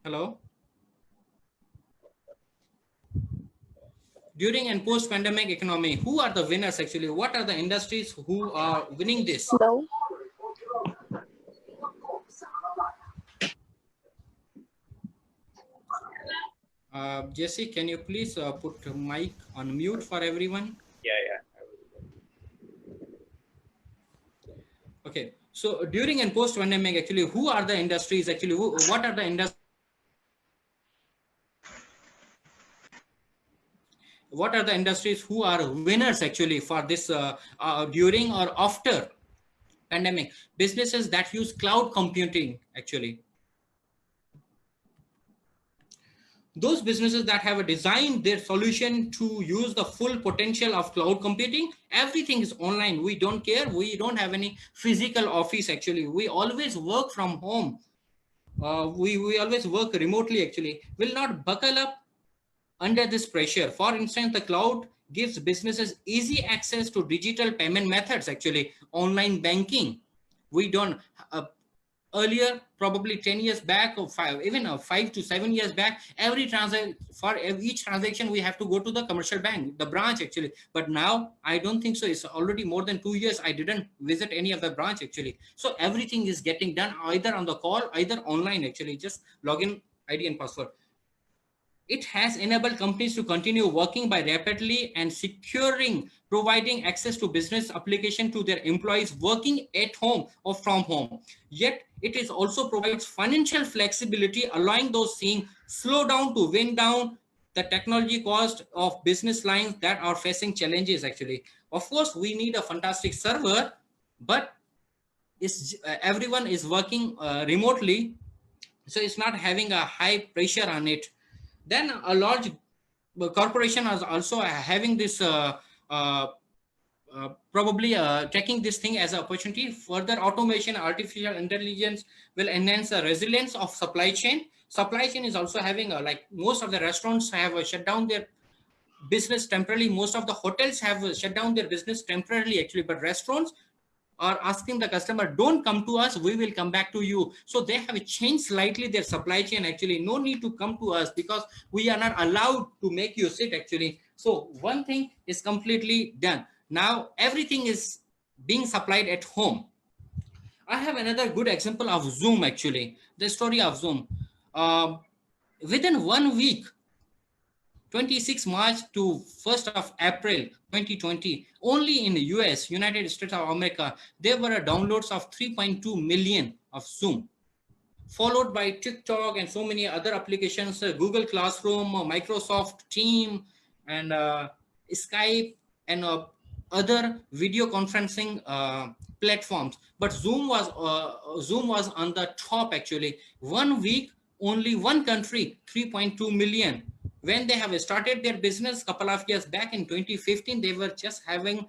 Hello. During and post pandemic economy, who are the winners actually? What are the industries who are winning this?
Hello.
Jesse, can you please put mic on mute for everyone?
Yeah.
Okay, so during and post pandemic actually, who are the industries actually? What are the industries? What are the industries who are winners actually for this during or after pandemic? Businesses that use cloud computing actually. Those businesses that have designed their solution to use the full potential of cloud computing. Everything is online. We don't care. We don't have any physical office actually. We always work from home. We always work remotely actually. Will not buckle up under this pressure. For instance, the cloud gives businesses easy access to digital payment methods actually. Online banking. We don't earlier, probably 10 years back or 5 to 7 years back, for each transaction we have to go to the commercial bank, the branch actually. But now I don't think so. It's already more than 2 years. I didn't visit any of the branch actually. So everything is getting done either on the call, either online actually. Just login, ID and password. It has enabled companies to continue working by rapidly and providing access to business application to their employees working at home or from home. Yet it is also provides financial flexibility, allowing those seeing slow down to wind down the technology cost of business lines that are facing challenges actually. Of course, we need a fantastic server, but everyone is working remotely, so it's not having a high pressure on it. Then a large corporation is also having this probably taking this thing as an opportunity. Further automation, artificial intelligence will enhance the resilience of supply chain. Supply chain is also having like most of the restaurants have shut down their business temporarily. Most of the hotels have shut down their business temporarily actually, but restaurants are asking the customer, don't come to us, we will come back to you. So they have changed slightly their supply chain actually. No need to come to us because we are not allowed to make you sit actually. So one thing is completely done. Now everything is being supplied at home. I have another good example of Zoom actually. The story of Zoom. Within 1 week, 26 March to 1st of April 2020, only in the US, United States of America, there were downloads of 3.2 million of Zoom, followed by TikTok and so many other applications, Google Classroom, Microsoft Teams, and Skype, and other video conferencing platforms. But Zoom was on the top actually. 1 week, only one country, 3.2 million. When they have started their business a couple of years back in 2015, they were just having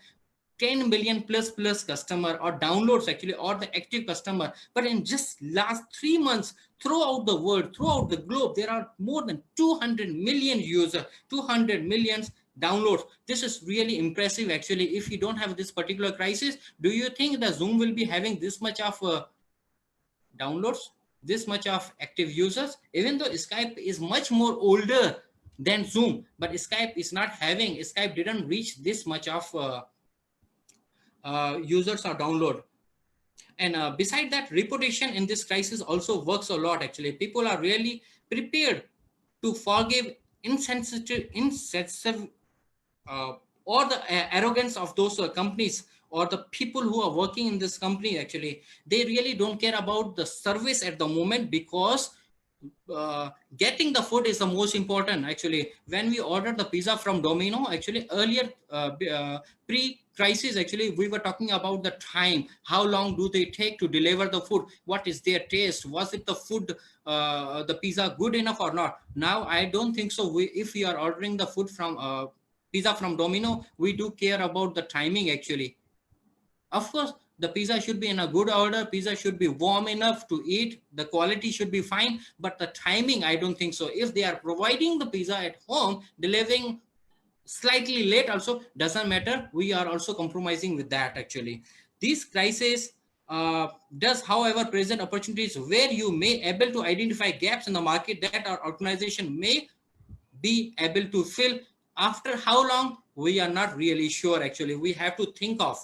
10 million plus customer or downloads actually, or the active customer. But in just last 3 months, throughout the world, throughout the globe, there are more than 200 million users, 200 millions downloads. This is really impressive actually. If you don't have this particular crisis, do you think the Zoom will be having this much of downloads, this much of active users? Even though Skype is much more older than Zoom, but Skype is not having, Skype didn't reach this much of users or download. And beside that, reputation in this crisis also works a lot actually. People are really prepared to forgive insensitive or the arrogance of those companies or the people who are working in this company actually. They really don't care about the service at the moment, because getting the food is the most important actually. When we ordered the pizza from Domino, actually earlier pre-crisis, actually we were talking about the time, how long do they take to deliver the food, what is their taste, was it the food, the pizza good enough or not. Now I don't think so. If we are ordering the food from pizza from Domino, we do care about the timing actually. Of course, the pizza should be in a good order. Pizza should be warm enough to eat. The quality should be fine, but the timing, I don't think so. If they are providing the pizza at home, delivering slightly late also, doesn't matter. We are also compromising with that actually. This crisis does, however, present opportunities where you may able to identify gaps in the market that our organization may be able to fill. After how long, we are not really sure actually. We have to think of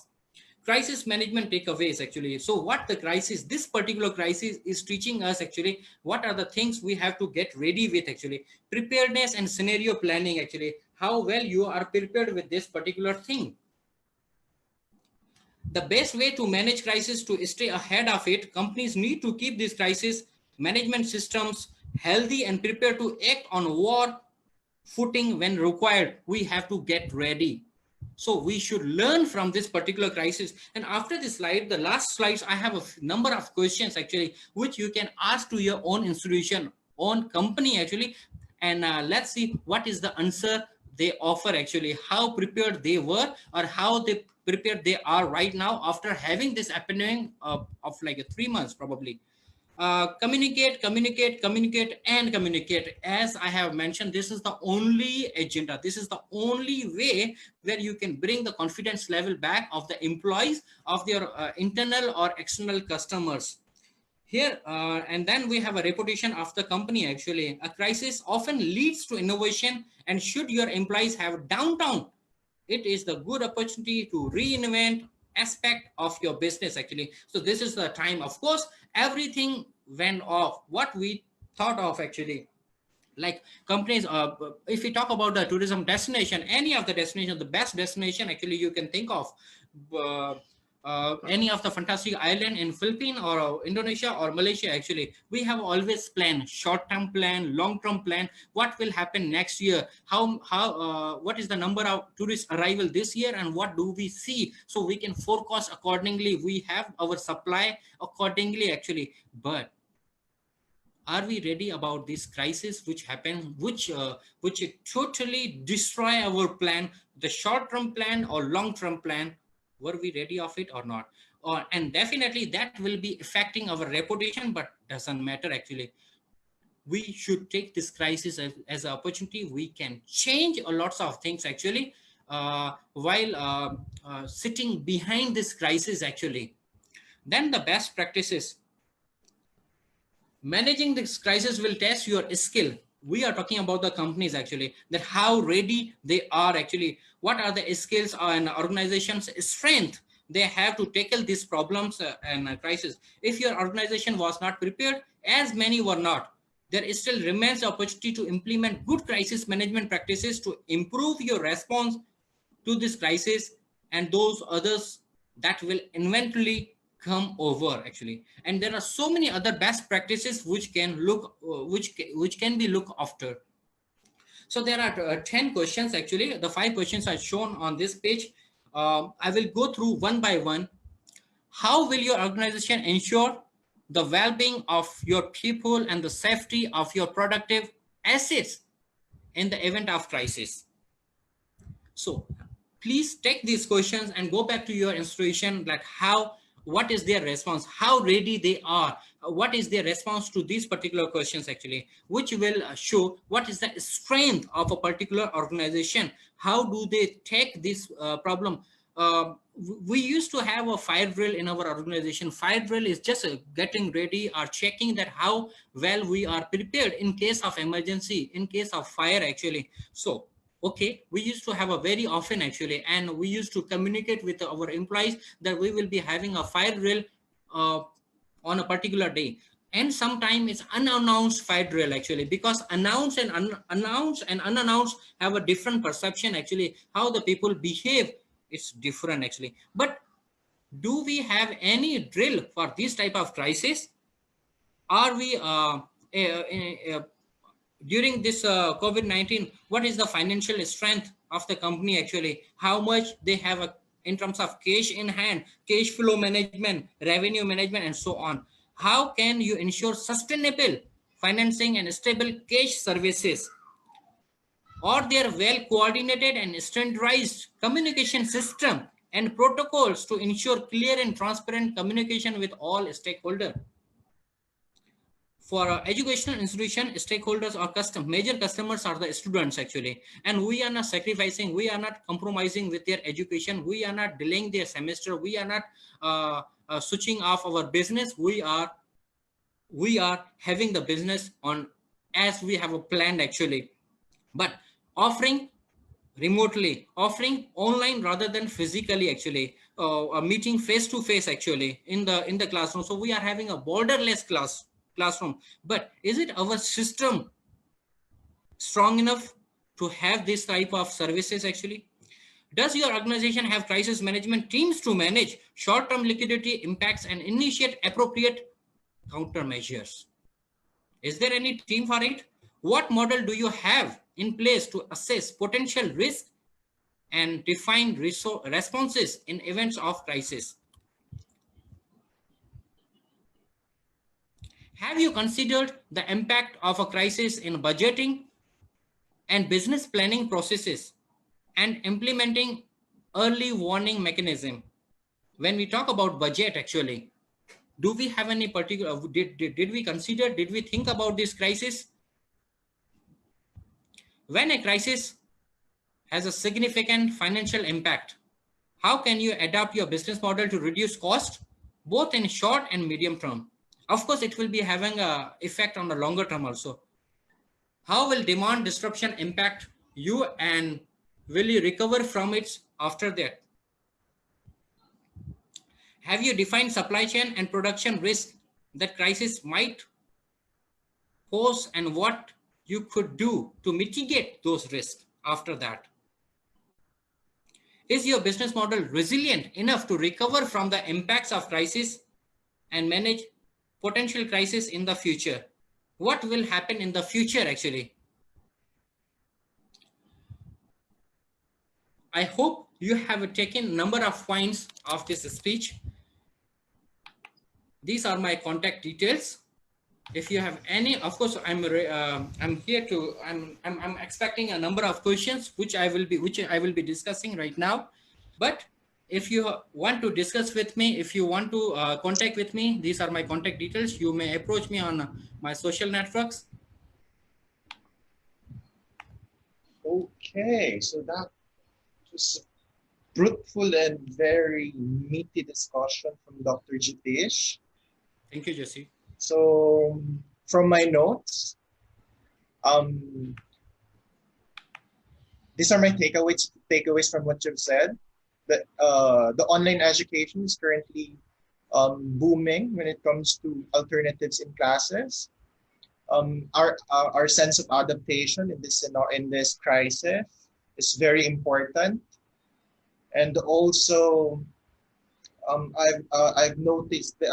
crisis management takeaways actually. So what the crisis, this particular crisis is teaching us actually, what are the things we have to get ready with actually. Preparedness and scenario planning actually, how well you are prepared with this particular thing. The best way to manage crisis, to stay ahead of it, companies need to keep these crisis management systems healthy and prepared to act on war footing when required. We have to get ready. So we should learn from this particular crisis. And after this slide, the last slides, I have a number of questions actually, which you can ask to your own institution, own company actually. And let's see what is the answer they offer actually, how prepared they were or how they prepared they are right now after having this happening of like 3 months probably. Communicate, communicate, communicate, and communicate. As I have mentioned, this is the only agenda. This is the only way where you can bring the confidence level back of the employees, of their internal or external customers. Here, and then we have a reputation of the company actually. A crisis often leads to innovation, and should your employees have downtime, it is the good opportunity to reinvent aspect of your business actually. So this is the time. Of course, everything went off what we thought of actually. Like companies, if we talk about the tourism destination, any of the destination, the best destination actually you can think of, any of the fantastic island in Philippines or Indonesia or Malaysia actually, we have always planned short-term plan, long-term plan, what will happen next year, what is the number of tourist arrival this year and what do we see, so we can forecast accordingly, we have our supply accordingly actually. But are we ready about this crisis which happened, which totally destroy our plan, the short-term plan or long-term plan? Were we ready of it or not? And definitely that will be affecting our reputation, but doesn't matter actually. We should take this crisis as an opportunity. We can change a lots of things actually while sitting behind this crisis actually. Then the best practices. Managing this crisis will test your skill. We are talking about the companies actually, that how ready they are actually, what are the skills and organization's strength they have to tackle these problems and crisis. If your organization was not prepared, as many were not, there still remains the opportunity to implement good crisis management practices to improve your response to this crisis and those others that will eventually come over actually. And there are so many other best practices which can look which can be looked after. So there are 10 questions actually. The 5 questions are shown on this page. I will go through one by one. How will your organization ensure the well-being of your people and the safety of your productive assets in the event of crisis? So please take these questions and go back to your institution, like what is their response, how ready they are, what is their response to these particular questions actually, which will show what is the strength of a particular organization, how do they take this problem. We used to have a fire drill in our organization. Fire drill is just getting ready or checking that how well we are prepared in case of emergency, in case of fire actually. So okay, we used to have a very often actually, and we used to communicate with our employees that we will be having a fire drill on a particular day. And sometimes it's unannounced fire drill actually, because announced and unannounced have a different perception actually. How the people behave, it's different actually. But do we have any drill for this type of crisis? Are we during this COVID-19, what is the financial strength of the company actually? How much they have in terms of cash in hand, cash flow management, revenue management, and so on. How can you ensure sustainable financing and stable cash services? Or their well coordinated and standardized communication system and protocols to ensure clear and transparent communication with all stakeholders. For educational institution, stakeholders or major customers are the students actually, and we are not sacrificing, we are not compromising with their education, we are not delaying their semester, we are not switching off our business. We are having the business on as we have a plan actually, but offering remotely, offering online rather than physically actually, a meeting face to face actually in the classroom. So we are having a borderless classroom. But is it our system strong enough to have this type of services actually? Does your organization have crisis management teams to manage short-term liquidity impacts and initiate appropriate countermeasures? Is there any team for it? What model do you have in place to assess potential risk and define responses in events of crisis? Have you considered the impact of a crisis in budgeting and business planning processes and implementing early warning mechanism? When we talk about budget actually, do we have any particular, did we consider, did we think about this crisis? When a crisis has a significant financial impact, how can you adapt your business model to reduce cost, both in short and medium term? Of course, it will be having an effect on the longer term also. How will demand disruption impact you, and will you recover from it after that? Have you defined supply chain and production risk that crisis might pose, and what you could do to mitigate those risks after that? Is your business model resilient enough to recover from the impacts of crisis and manage potential crisis in the future? What will happen in the future actually? I hope you have taken number of points of this speech. These are my contact details. If you have any, of course, I'm here to. I'm expecting a number of questions which I will be discussing right now. But if you want to discuss with me, if you want to contact with me, these are my contact details. You may approach me on my social networks.
Okay, so that was a fruitful and very meaty discussion from Dr. Jeetesh.
Thank you, Jesse.
So from my notes, these are my takeaways from what you've said. That the online education is currently booming when it comes to alternatives in classes. Our sense of adaptation in this crisis is very important, and also I've noticed that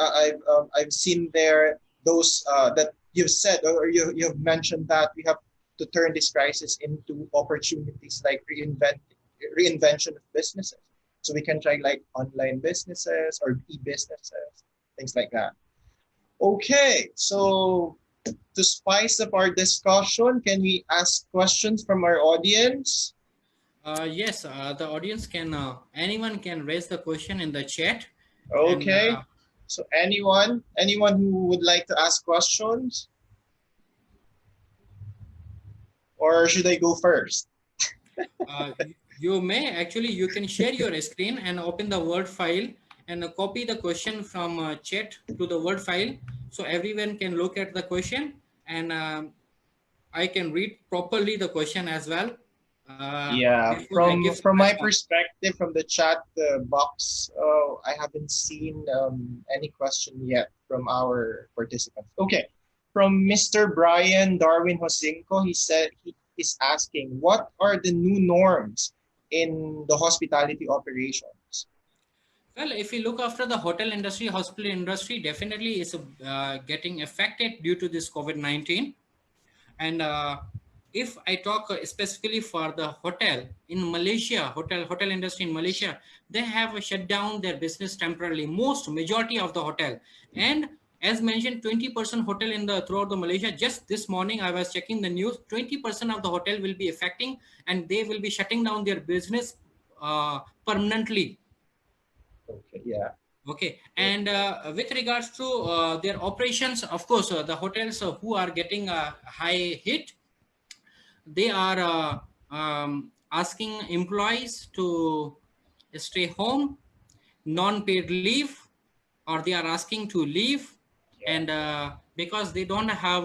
I've seen there those that you've said, or you've mentioned that we have to turn this crisis into opportunities like reinvention of businesses. So we can try like online businesses or e-businesses, things like that. Okay, so to spice up our discussion, can we ask questions from our audience?
Yes, the audience can, anyone can raise the question in the chat.
Okay,
and,
so anyone who would like to ask questions? Or should I go first?
You may actually, you can share your screen and open the Word file and copy the question from chat to the Word file, so everyone can look at the question, and I can read properly the question as well.
Yeah, from my perspective, from the chat box, I haven't seen any question yet from our participants. Okay, from Mr. Brian Darwin Hosinko, he said he is asking, what are the new norms in the hospitality operations?
Well, if you look after the hotel industry, hospital industry, definitely is getting affected due to this COVID-19. And if I talk specifically for the hotel in Malaysia, hotel industry in Malaysia, they have shut down their business temporarily. Majority of the hotel, and as mentioned, 20% hotel in the throughout the Malaysia. Just this morning, I was checking the news. 20% of the hotel will be affecting, and they will be shutting down their business permanently.
Okay, yeah.
Okay, and with regards to their operations, of course, the hotels who are getting a high hit, they are asking employees to stay home, non-paid leave, or they are asking to leave, and because they don't have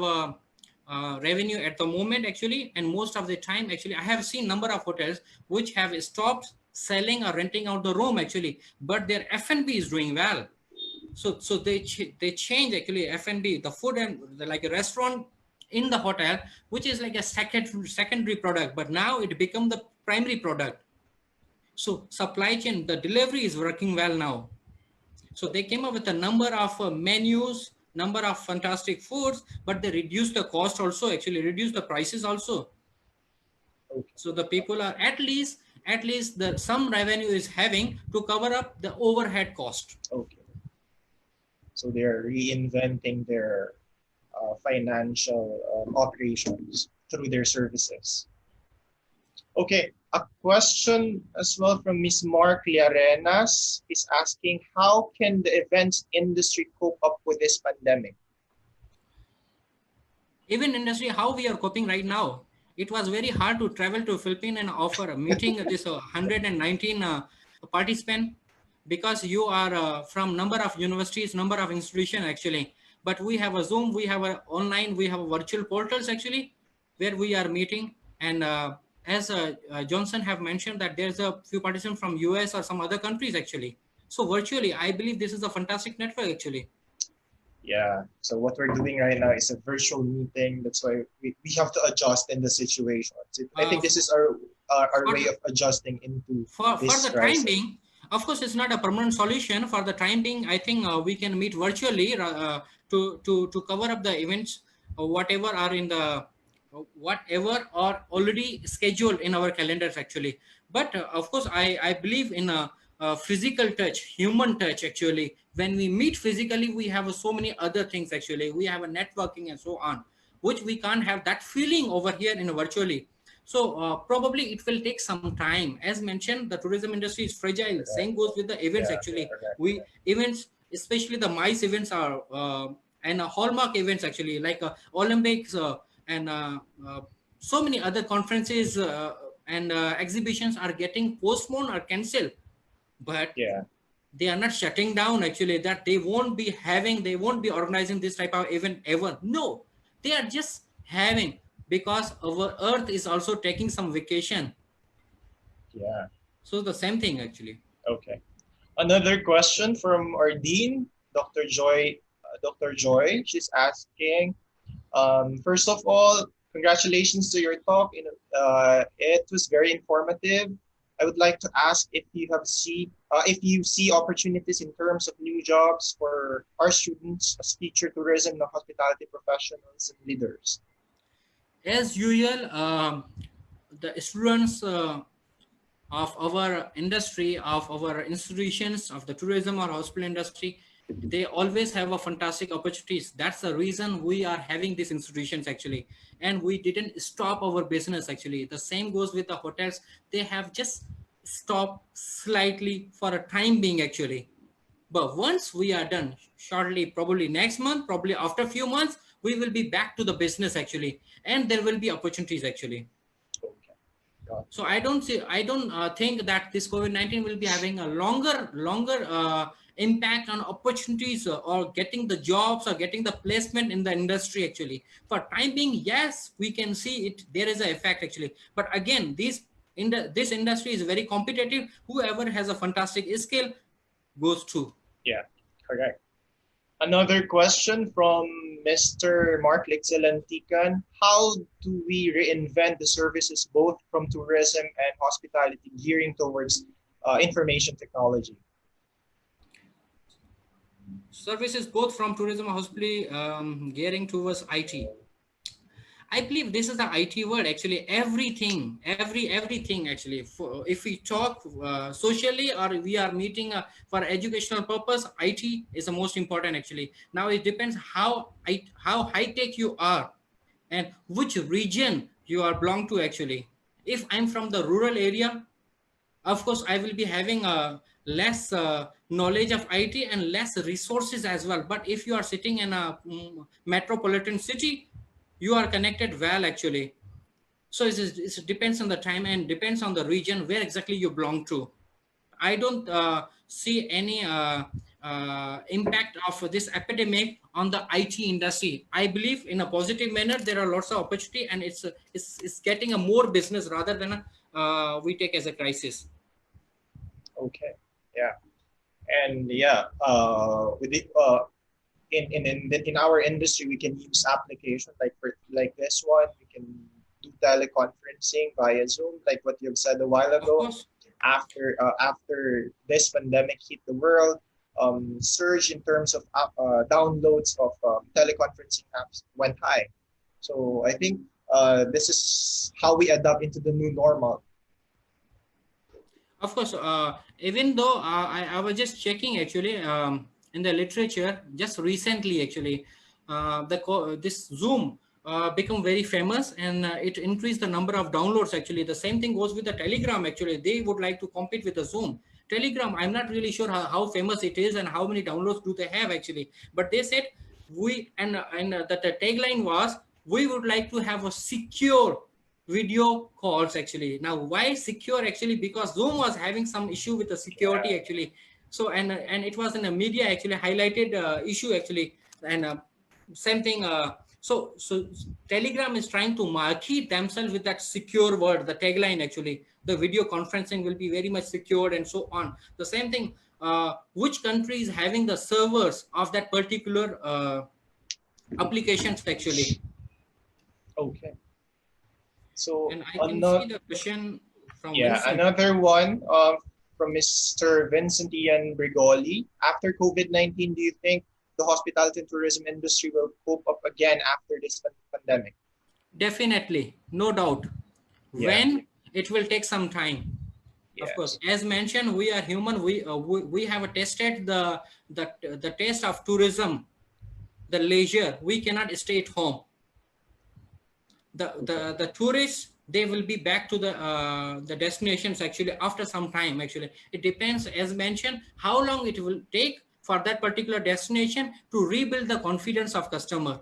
revenue at the moment actually, and most of the time actually, I have seen number of hotels which have stopped selling or renting out the room actually, but their F&B is doing well. So they change actually F&B, the food and like a restaurant in the hotel, which is like a secondary product, but now it become the primary product. So supply chain, the delivery is working well now. So they came up with a number of menus, number of fantastic foods, but they reduced the cost also, actually reduced the prices also.
Okay.
So the people are at least the some revenue is having to cover up the overhead cost.
Okay. So they're reinventing their financial operations through their services. Okay, a question as well from Ms. Mark Liarenas is asking, how can the events industry cope up with this pandemic?
Even industry, how we are coping right now. It was very hard to travel to Philippines and offer a meeting this 119 participant, because you are from number of universities, number of institutions actually. But we have a Zoom, we have a online, we have a virtual portals actually, where we are meeting. And as Johnson have mentioned that there's a few participants from US or some other countries actually. So virtually, I believe this is a fantastic network actually.
Yeah, so what we're doing right now is a virtual meeting. That's why we have to adjust in the situation. I think this is our way of adjusting into
for
this
the
crisis.
time being. Of course, it's not a permanent solution. For the time being, I think we can meet virtually to cover up the events, whatever are in the whatever are already scheduled in our calendars actually. But of course, I believe in a physical touch, human touch actually. When we meet physically, we have so many other things actually. We have a networking and so on, which we can't have that feeling over here in virtually. So probably it will take some time. As mentioned, the tourism industry is fragile. Same goes with the events actually. We events, especially the MICE events are and hallmark events actually, like Olympics and so many other conferences and exhibitions are getting postponed or cancelled. But they are not shutting down actually, that they won't be organizing this type of event ever. No, they are just having, because our earth is also taking some vacation.
Yeah.
So the same thing actually.
Okay. Another question from our dean, Dr. Joy. She's asking, first of all, congratulations to your talk. It was very informative. I would like to ask if you see opportunities in terms of new jobs for our students as teacher, tourism, and hospitality professionals and leaders.
As usual, the students of our industry, of our institutions, of the tourism or hospital industry, they always have a fantastic opportunities. That's the reason we are having these institutions actually, and we didn't stop our business actually. The same goes with the hotels. They have just stopped slightly for a time being actually, but once we are done, shortly, probably next month, probably after a few months, we will be back to the business actually, and there will be opportunities actually. So I don't think that this COVID-19 will be having a longer impact on opportunities or getting the jobs or getting the placement in the industry actually. For time being, yes, we can see it. There is an effect actually. But again, this industry is very competitive. Whoever has a fantastic skill goes through.
Yeah, correct. Another question from Mr. Mark Lixelantican. How do we reinvent the services both from tourism and hospitality gearing towards information technology?
services both from tourism and hospitality gearing towards IT. I believe this is the IT word actually. Everything actually. If we talk socially or we are meeting for educational purpose, IT is the most important actually. Now it depends how high tech you are and which region you are belong to actually. If I'm from the rural area, of course I will be having less knowledge of IT and less resources as well. But if you are sitting in a metropolitan city, you are connected well actually. So it depends on the time and depends on the region where exactly you belong to. I don't see any impact of this epidemic on the IT industry. I believe in a positive manner there are lots of opportunity, and it's getting a more business rather than we take as a crisis.
Okay. Yeah. And yeah, with it, in our industry, we can use application like this one. We can do teleconferencing via Zoom, like what you've said a while
Of
ago.
course.
After this pandemic hit the world, surge in terms of downloads of teleconferencing apps went high. So I think this is how we adapt into the new normal.
Of course, even though I was just checking actually in the literature just recently actually, this Zoom become very famous, and it increased the number of downloads actually. The same thing goes with the Telegram actually. They would like to compete with the Zoom. Telegram, I'm not really sure how famous it is and how many downloads do they have actually. But they said that the tagline was, we would like to have a secure video calls actually. Now why secure actually? Because Zoom was having some issue with the security actually. So and it was in the media actually highlighted issue actually. And same thing so Telegram is trying to market themselves with that secure word, the tagline actually. The video conferencing will be very much secured and so on. The same thing, which country is having the servers of that particular applications actually.
Okay. So
And I can see the question from Vincent.
another one from Mr. Vincent Ian Brigoli. After COVID-19, do you think the hospitality and tourism industry will cope up again after this pandemic?
Definitely, no doubt.
Yeah.
When it will take some time.
Yes.
Of course, as mentioned, we are human. We have tested the taste of tourism, the leisure. We cannot stay at home. The tourists, they will be back to the destinations actually after some time actually. It depends, as mentioned, how long it will take for that particular destination to rebuild the confidence of customer.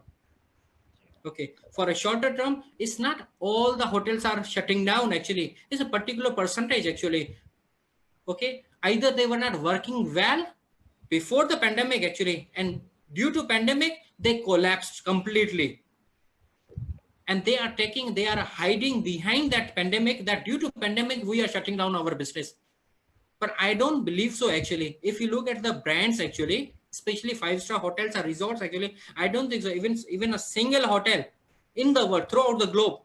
Okay, for a shorter term, it's not all the hotels are shutting down actually. It's a particular percentage actually. Okay, either they were not working well before the pandemic actually, and due to pandemic they collapsed completely. And they are hiding behind that pandemic, that due to pandemic we are shutting down our business. But I don't believe so actually. If you look at the brands actually, especially 5-star hotels or resorts actually, I don't think so. Even a single hotel in the world, throughout the globe,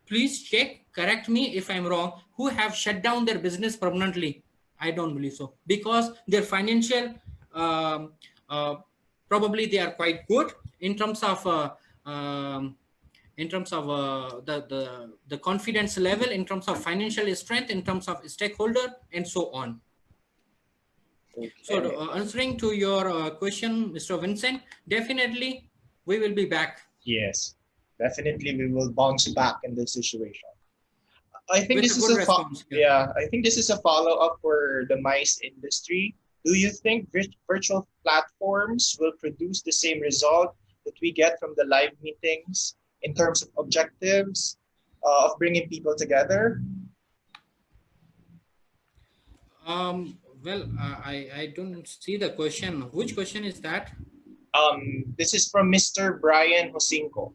please check, correct me if I'm wrong, who have shut down their business permanently. I don't believe so, because their financial probably they are quite good in terms of the confidence level, in terms of financial strength, in terms of stakeholder, and so on. Okay. So answering to your question, Mr. Vincent, definitely we will be back.
Yes, definitely we will bounce back in this situation. I think
With
this is I think this is a follow-up for the MICE industry. Do you think virtual platforms will produce the same result that we get from the live meetings in terms of objectives of bringing people together?
Well, I don't see the question. Which question is that?
This is from Mr. Brian Josinko.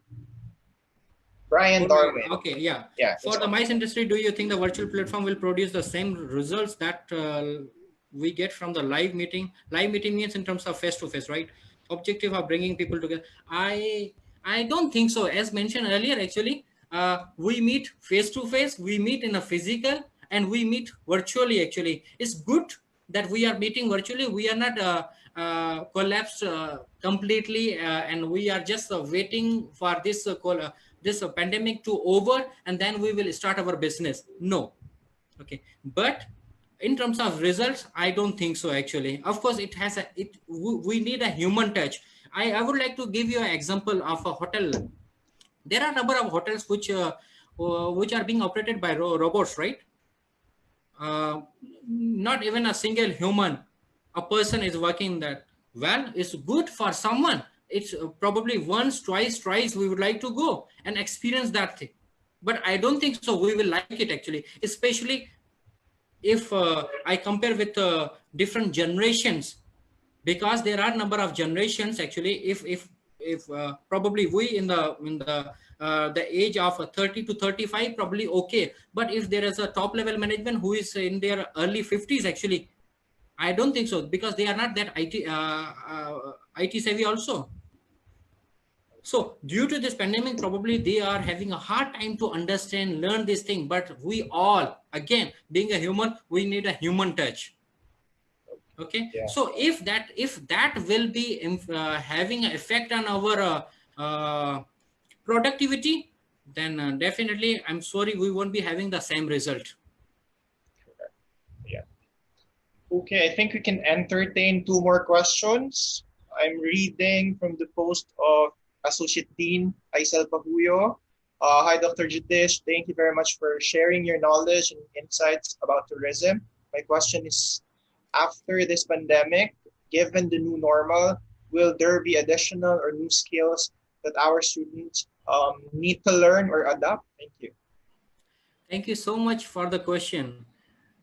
Brian Darwin.
Okay, yeah. For the
one.
MICE industry, do you think the virtual platform will produce the same results that we get from the live meeting? Live meeting means in terms of face-to-face, right? Objective of bringing people together. I don't think so. As mentioned earlier, actually, we meet face-to-face, we meet in a physical, and we meet virtually actually. It's good that we are meeting virtually. We are not collapsed completely, and we are just waiting for this pandemic to over, and then we will start our business. No. Okay, but in terms of results, I don't think so actually. Of course, it has we need a human touch. I would like to give you an example of a hotel. There are a number of hotels which are being operated by robots, right? Not even a single human, a person is working that. Well, it's good for someone. It's probably once, twice we would like to go and experience that thing. But I don't think so we will like it actually, especially if I compare with different generations, because there are number of generations actually. If probably we in the age of 30 to 35, probably okay. But if there is a top level management who is in their early 50s, actually, I don't think so, because they are not that IT savvy also. So due to this pandemic, probably they are having a hard time to understand, learn this thing. But we all, again, being a human, we need a human touch. Okay.
Yeah.
So if that will be having an effect on our productivity, then definitely, I'm sorry, we won't be having the same result.
Yeah. Okay, I think we can entertain two more questions. I'm reading from the post of Associate Dean Aisel Pahuyo. Hi, Dr. Jeetesh. Thank you very much for sharing your knowledge and insights about tourism. My question is, after this pandemic, given the new normal, will there be additional or new skills that our students need to learn or adapt? Thank you.
Thank you so much for the question.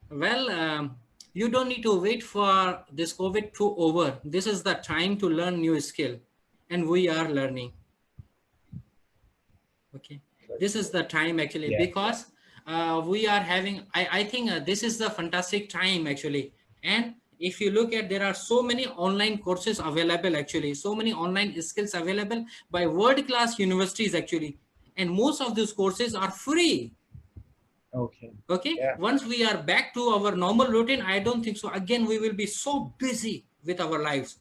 Well, you don't need to wait for this COVID to over. This is the time to learn new skill, and we are learning. Okay, this is the time actually, because we are having, I think this is the fantastic time actually. And if you look at, there are so many online courses available actually, so many online skills available by world-class universities actually. And most of these courses are free.
Okay.
Okay.
Yeah.
Once we are back to our normal routine, I don't think so. Again, we will be so busy with our lives.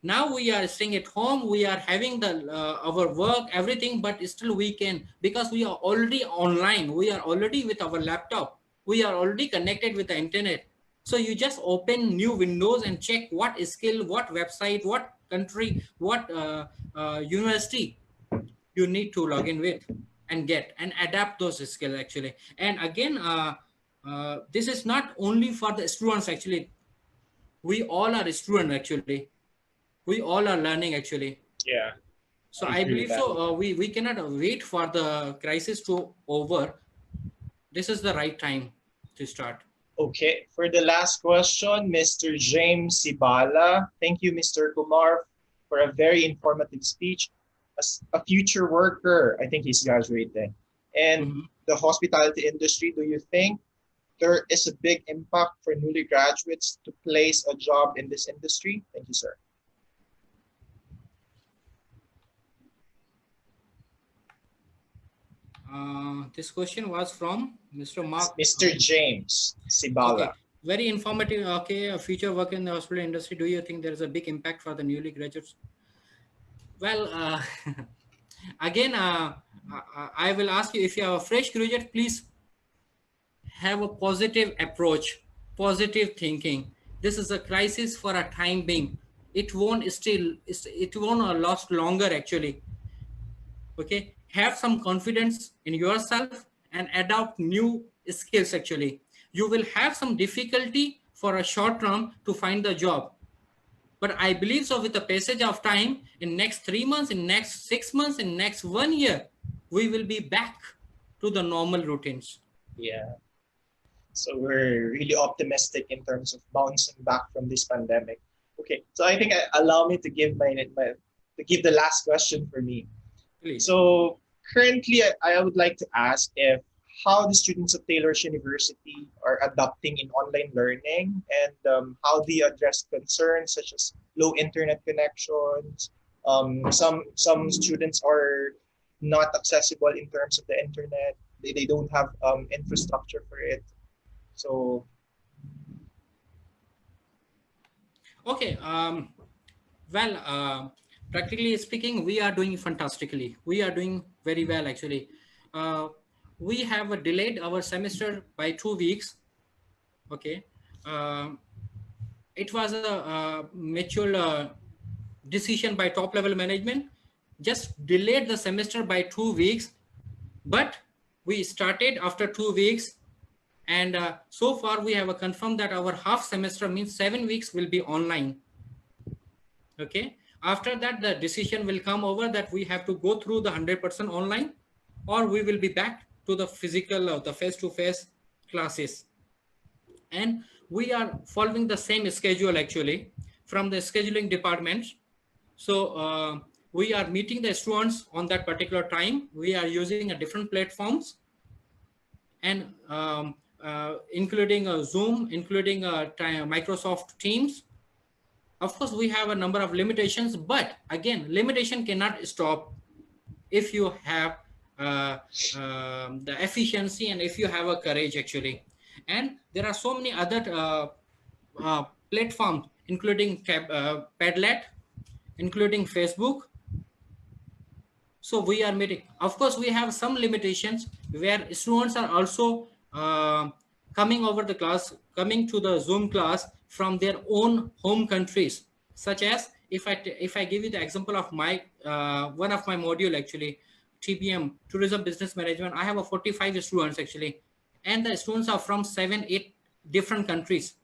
Now we are staying at home. We are having our work, everything, but still we can, because we are already online. We are already with our laptop. We are already connected with the internet. So you just open new windows and check what skill, what website, what country, what university you need to log in with and get and adapt those skills actually. And again, this is not only for the students actually. We all are students actually. We all are learning actually.
Yeah.
So I believe so. We cannot wait for the crisis to over. This is the right time to start.
Okay, for the last question, Mr. James Sibala. Thank you, Mr. Kumar, for a very informative speech. As a future worker, I think he's graduating, and the hospitality industry, do you think there is a big impact for newly graduates to place a job in this industry? Thank you, sir.
This question was from Mr. Mark.
Mr. James Sibala.
Okay. Very informative. Okay, a future work in the hospital industry. Do you think there is a big impact for the newly graduates? Well, again, I will ask you, if you are a fresh graduate, please have a positive approach, positive thinking. This is a crisis for a time being. It won't last longer actually. Okay, have some confidence in yourself and adopt new skills actually. You will have some difficulty for a short term to find the job. But I believe so, with the passage of time, in next 3 months, in next 6 months, in next 1 year, we will be back to the normal routines.
Yeah. So we're really optimistic in terms of bouncing back from this pandemic. Okay, so I think allow me to give the last question for me.
Please.
So currently, I would like to ask if how the students of Taylor's University are adopting in online learning, and how do you address concerns such as low internet connections. Some students are not accessible in terms of the internet. They don't have infrastructure for it. So
Okay. Well, practically speaking, we are doing fantastically. We are doing very well, actually. Uh, we have delayed our semester by 2 weeks. Okay. It was a mutual decision by top level management. Just delayed the semester by 2 weeks, but we started after 2 weeks. And so far, we have confirmed that our half semester means 7 weeks will be online. Okay. After that, the decision will come over that we have to go through the 100% online, or we will be back to the physical or the face-to-face classes. And we are following the same schedule actually from the scheduling department. So we are meeting the students on that particular time. We are using a different platforms, and including Zoom, including Microsoft Teams. Of course, we have a number of limitations, but again, limitation cannot stop if you have the efficiency and if you have a courage actually. And there are so many other platforms, including Padlet, including Facebook. So we are meeting. Of course, we have some limitations where students are also coming over the class, coming to the Zoom class from their own home countries, such as if I give you the example of my one of my module actually, TBM, Tourism Business Management. I have a 45 students actually, and the students are from 7-8 different countries,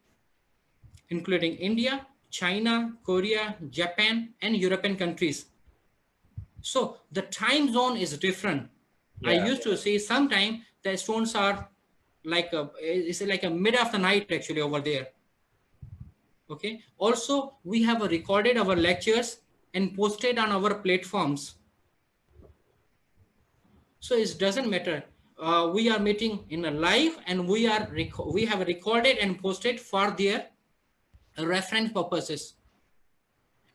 including India, China, Korea, Japan, and European countries. So the time zone is different. I used to say sometimes the students are like it's like a mid of the night actually over there. Okay. Also, we have recorded our lectures and posted on our platforms. So it doesn't matter. We are meeting in a live, and we have recorded and posted for their reference purposes.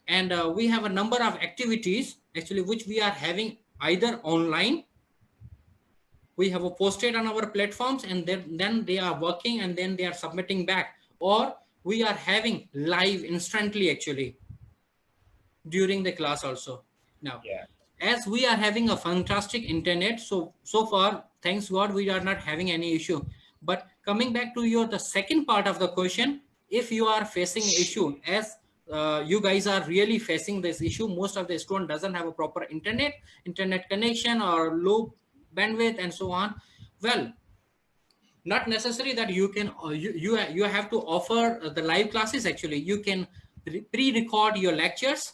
And we have a number of activities actually which we are having either online. We have posted on our platforms, and then they are working, and then they are submitting back, or we are having live instantly actually during the class also. Now, as we are having a fantastic internet, so far, thanks God, we are not having any issue. But coming back to the second part of the question, if you are facing issue, as you guys are really facing this issue, most of the student doesn't have a proper internet connection, or low bandwidth and so on. Well, not necessary that you can you have to offer the live classes. Actually, you can pre-record your lectures.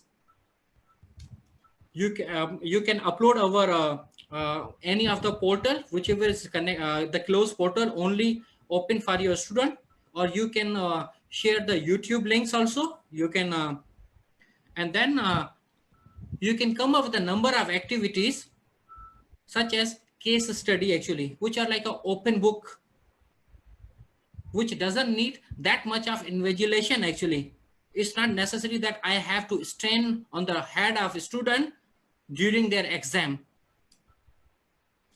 You can upload over any of the portal, whichever is the closed portal only open for your student, or you can share the YouTube links also. You can and then you can come up with a number of activities such as case study actually, which are like an open book, which doesn't need that much of invigilation actually. It's not necessary that I have to stand on the head of a student during their exam.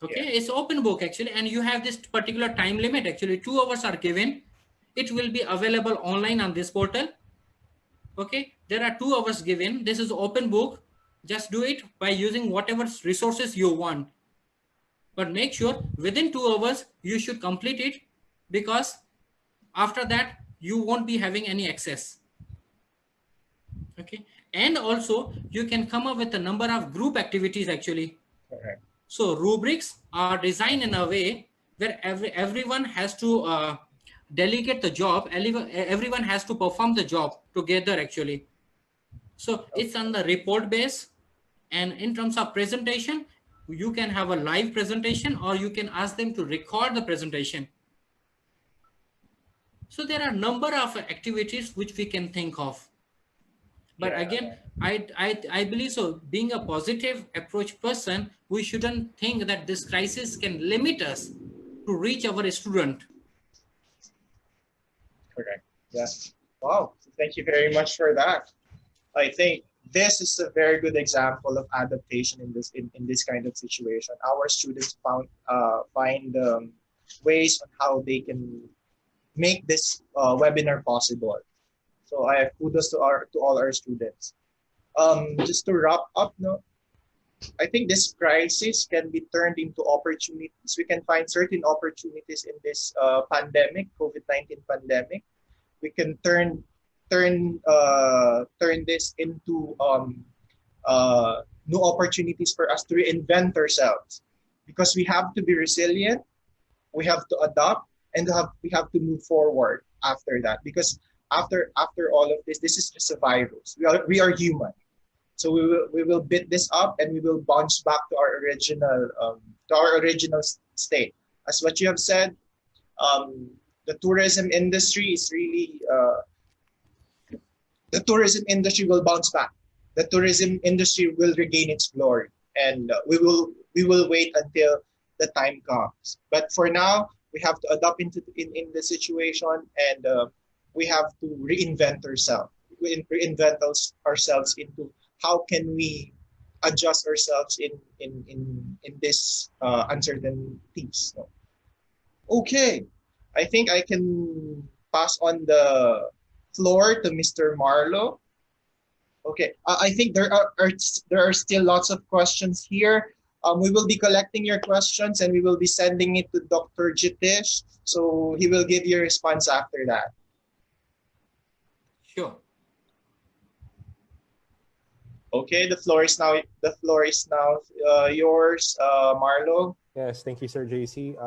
Okay, it's open book actually, and you have this particular time limit actually. 2 hours are given. It will be available online on this portal. Okay, there are 2 hours given. This is open book. Just do it by using whatever resources you want. But make sure within 2 hours you should complete it, because after that you won't be having any access. Okay, and also you can come up with a number of group activities actually.
Okay.
So rubrics are designed in a way where everyone has to delegate the job. Everyone has to perform the job together actually. So it's on the report base, and in terms of presentation, you can have a live presentation, or you can ask them to record the presentation. So there are a number of activities which we can think of. But again, I believe so. Being a positive approach person, we shouldn't think that this crisis can limit us to reach our student.
Correct. Yes. Wow. Thank you very much for that. I think this is a very good example of adaptation in this kind of situation. Our students find ways on how they can make this webinar possible. So I have kudos to all our students. Just to wrap up, no, I think this crisis can be turned into opportunities. We can find certain opportunities in this pandemic, COVID-19 pandemic. We can turn this into new opportunities for us to reinvent ourselves, because we have to be resilient, we have to adapt, and we have to move forward after that. Because after all of this is just a virus. We are human. So we will beat this up, and we will bounce back to our original state. As what you have said, the tourism industry is really the tourism industry will bounce back. The tourism industry will regain its glory, and we will wait until the time comes. But for now, we have to adapt in the situation, and we have to reinvent ourselves. Reinvent ourselves into how can we adjust ourselves in this uncertainties. No? Okay, I think I can pass on the floor to Mr. Marlo. Okay, I think there are still lots of questions here. We will be collecting your questions, and we will be sending it to Dr. Jeetesh. So he will give you a response after that.
Sure.
Okay, the floor is now yours, Marlo.
Yes, thank you, Sir JC.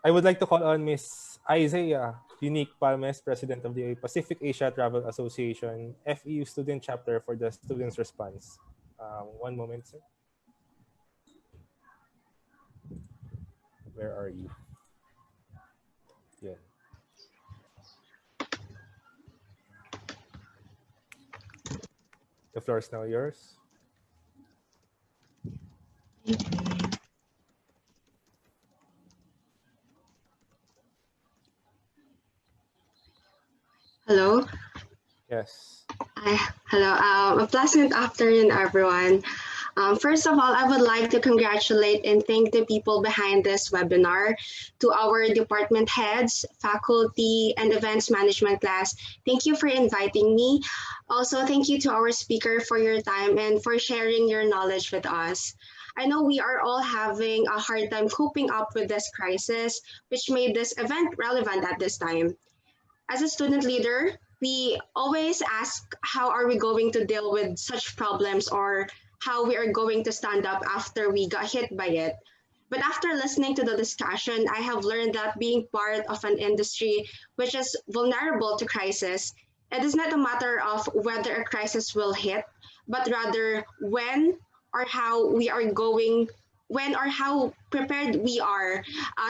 I would like to call on Miss Isaiah Unique Palmes, President of the Pacific Asia Travel Association, FEU Student Chapter, for the student's response. One moment, sir. Where are you? Yeah. The floor is now yours.
Hello.
Yes.
Hello. A pleasant afternoon, everyone. First of all, I would like to congratulate and thank the people behind this webinar, to our department heads, faculty, and events management class. Thank you for inviting me. Also, thank you to our speaker for your time and for sharing your knowledge with us. I know we are all having a hard time coping up with this crisis, which made this event relevant at this time. As a student leader, we always ask, how are we going to deal with such problems, or how we are going to stand up after we got hit by it. But after listening to the discussion, I have learned that being part of an industry which is vulnerable to crisis, it is not a matter of whether a crisis will hit, but rather when or how prepared we are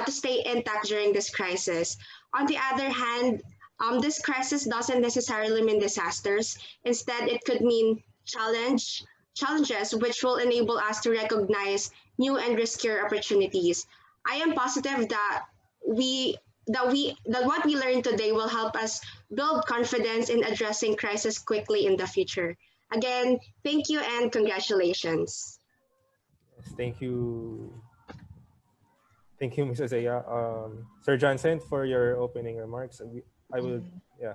to stay intact during this crisis. On the other hand, this crisis doesn't necessarily mean disasters. Instead, it could mean challenges which will enable us to recognize new and riskier opportunities. I am positive that what we learned today will help us build confidence in addressing crisis quickly in the future. Again, thank you and congratulations.
Yes, thank you. Thank you, Ms. Isaiah. Sir Johnson, for your opening remarks. I will, yeah.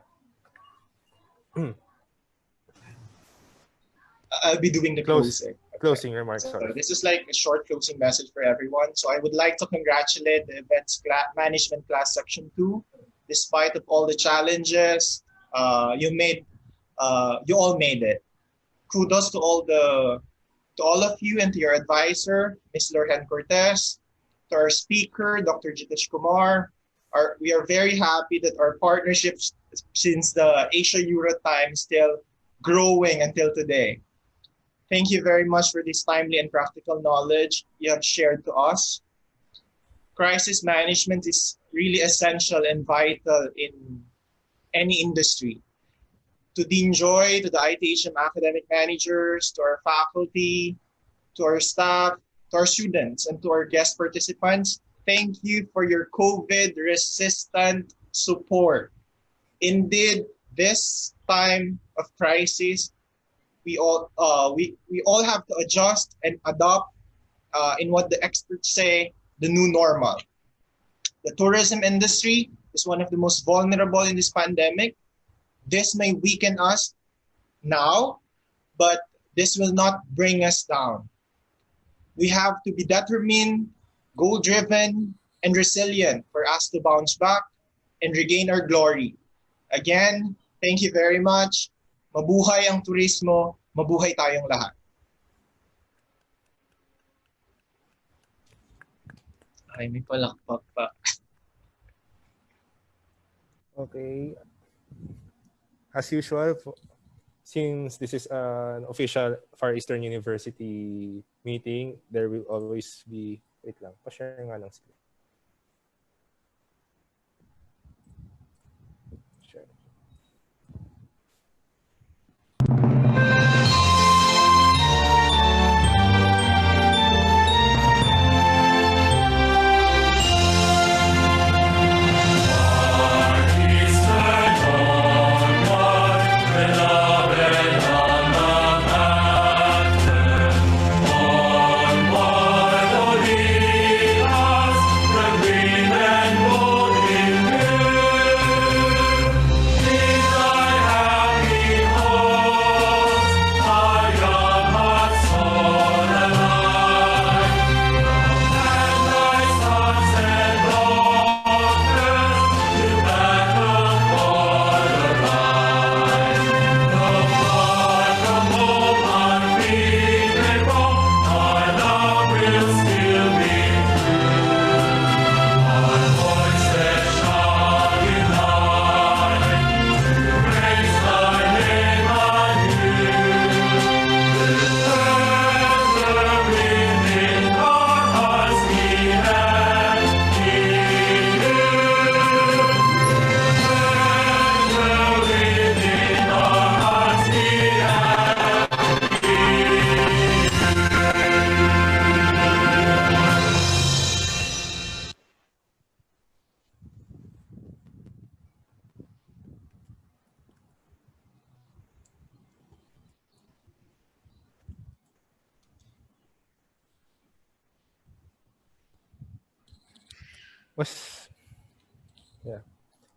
I'll be doing the
closing remarks.
So this is like a short closing message for everyone. So I would like to congratulate the events management class section 2. Despite of all the challenges, you all made it. Kudos to all of you and to your advisor, Ms. Lurhen Cortes, to our speaker, Dr.Jeetesh Kumar. We are very happy that our partnerships since the Asia-Euro time still growing until today. Thank you very much for this timely and practical knowledge you have shared to us. Crisis management is really essential and vital in any industry. To Dean Joy, to the ITHM academic managers, to our faculty, to our staff, to our students, and to our guest participants, thank you for your COVID-resistant support. Indeed, this time of crisis, we all have to adjust and adopt in what the experts say, the new normal. The tourism industry is one of the most vulnerable in this pandemic. This may weaken us now, but this will not bring us down. We have to be determined, goal-driven, and resilient for us to bounce back and regain our glory. Again, thank you very much. Mabuhay ang turismo, mabuhay tayong lahat. Ay, may palakpak pa.
Okay. As usual, since this is an official Far Eastern University meeting, there will always be, wait lang, pa-share nga lang screen. Share.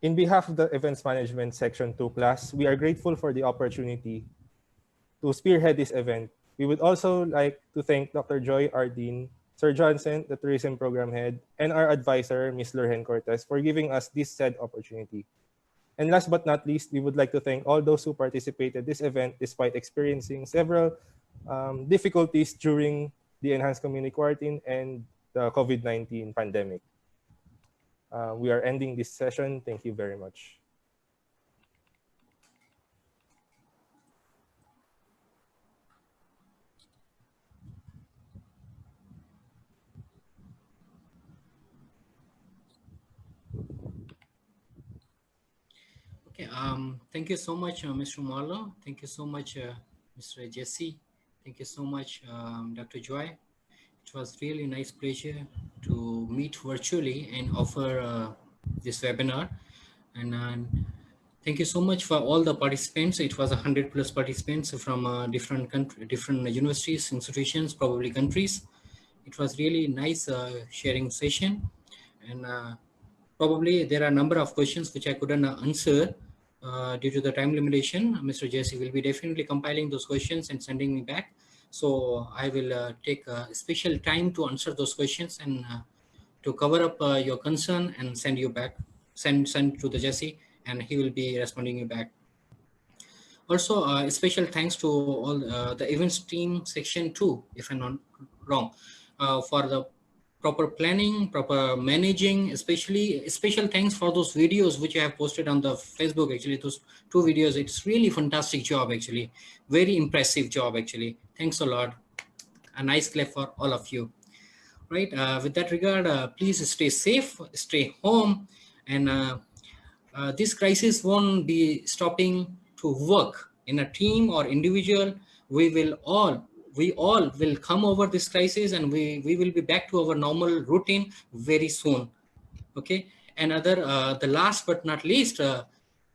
In behalf of the Events Management Section 2 class, we are grateful for the opportunity to spearhead this event. We would also like to thank Dr. Joy, our Dean, Sir Johnson, the Tourism Program Head, and our advisor, Ms. Lurhen Cortes, for giving us this said opportunity. And last but not least, we would like to thank all those who participated in this event despite experiencing several difficulties during the enhanced community quarantine and the COVID-19 pandemic. We are ending this session. Thank you very much.
Okay, thank you so much, Mr. Marlo. Thank you so much, Mr. Jesse. Thank you so much, Dr. Joy. It was really nice pleasure to meet virtually and offer this webinar. And thank you so much for all the participants. It was 100+ participants from different universities, institutions, probably countries. It was really nice sharing session. And probably there are a number of questions which I couldn't answer due to the time limitation. Mr. Jesse will be definitely compiling those questions and sending me back. So I will take a special time to answer those questions and to cover up your concern and send you back, send to the Jesse, and he will be responding you back. Also, special thanks to all the events team section 2, if I'm not wrong, for the proper planning, proper managing, especially special thanks for those videos which I have posted on the Facebook. Actually, those 2 videos, it's really fantastic job actually, very impressive job actually. Thanks a lot. A nice clap for all of you. Right, with that regard, please stay safe, stay home, and this crisis won't be stopping to work in a team or individual. We all will come over this crisis, and we will be back to our normal routine very soon. Okay, and the last but not least,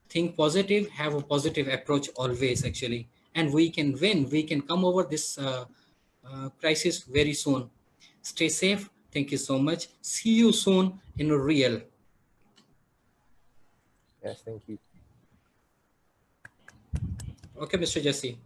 think positive, have a positive approach always actually, and we can win. We can come over this crisis very soon. Stay safe. Thank you so much. See you soon in real.
Yes, thank you.
Okay, Mr. Jesse.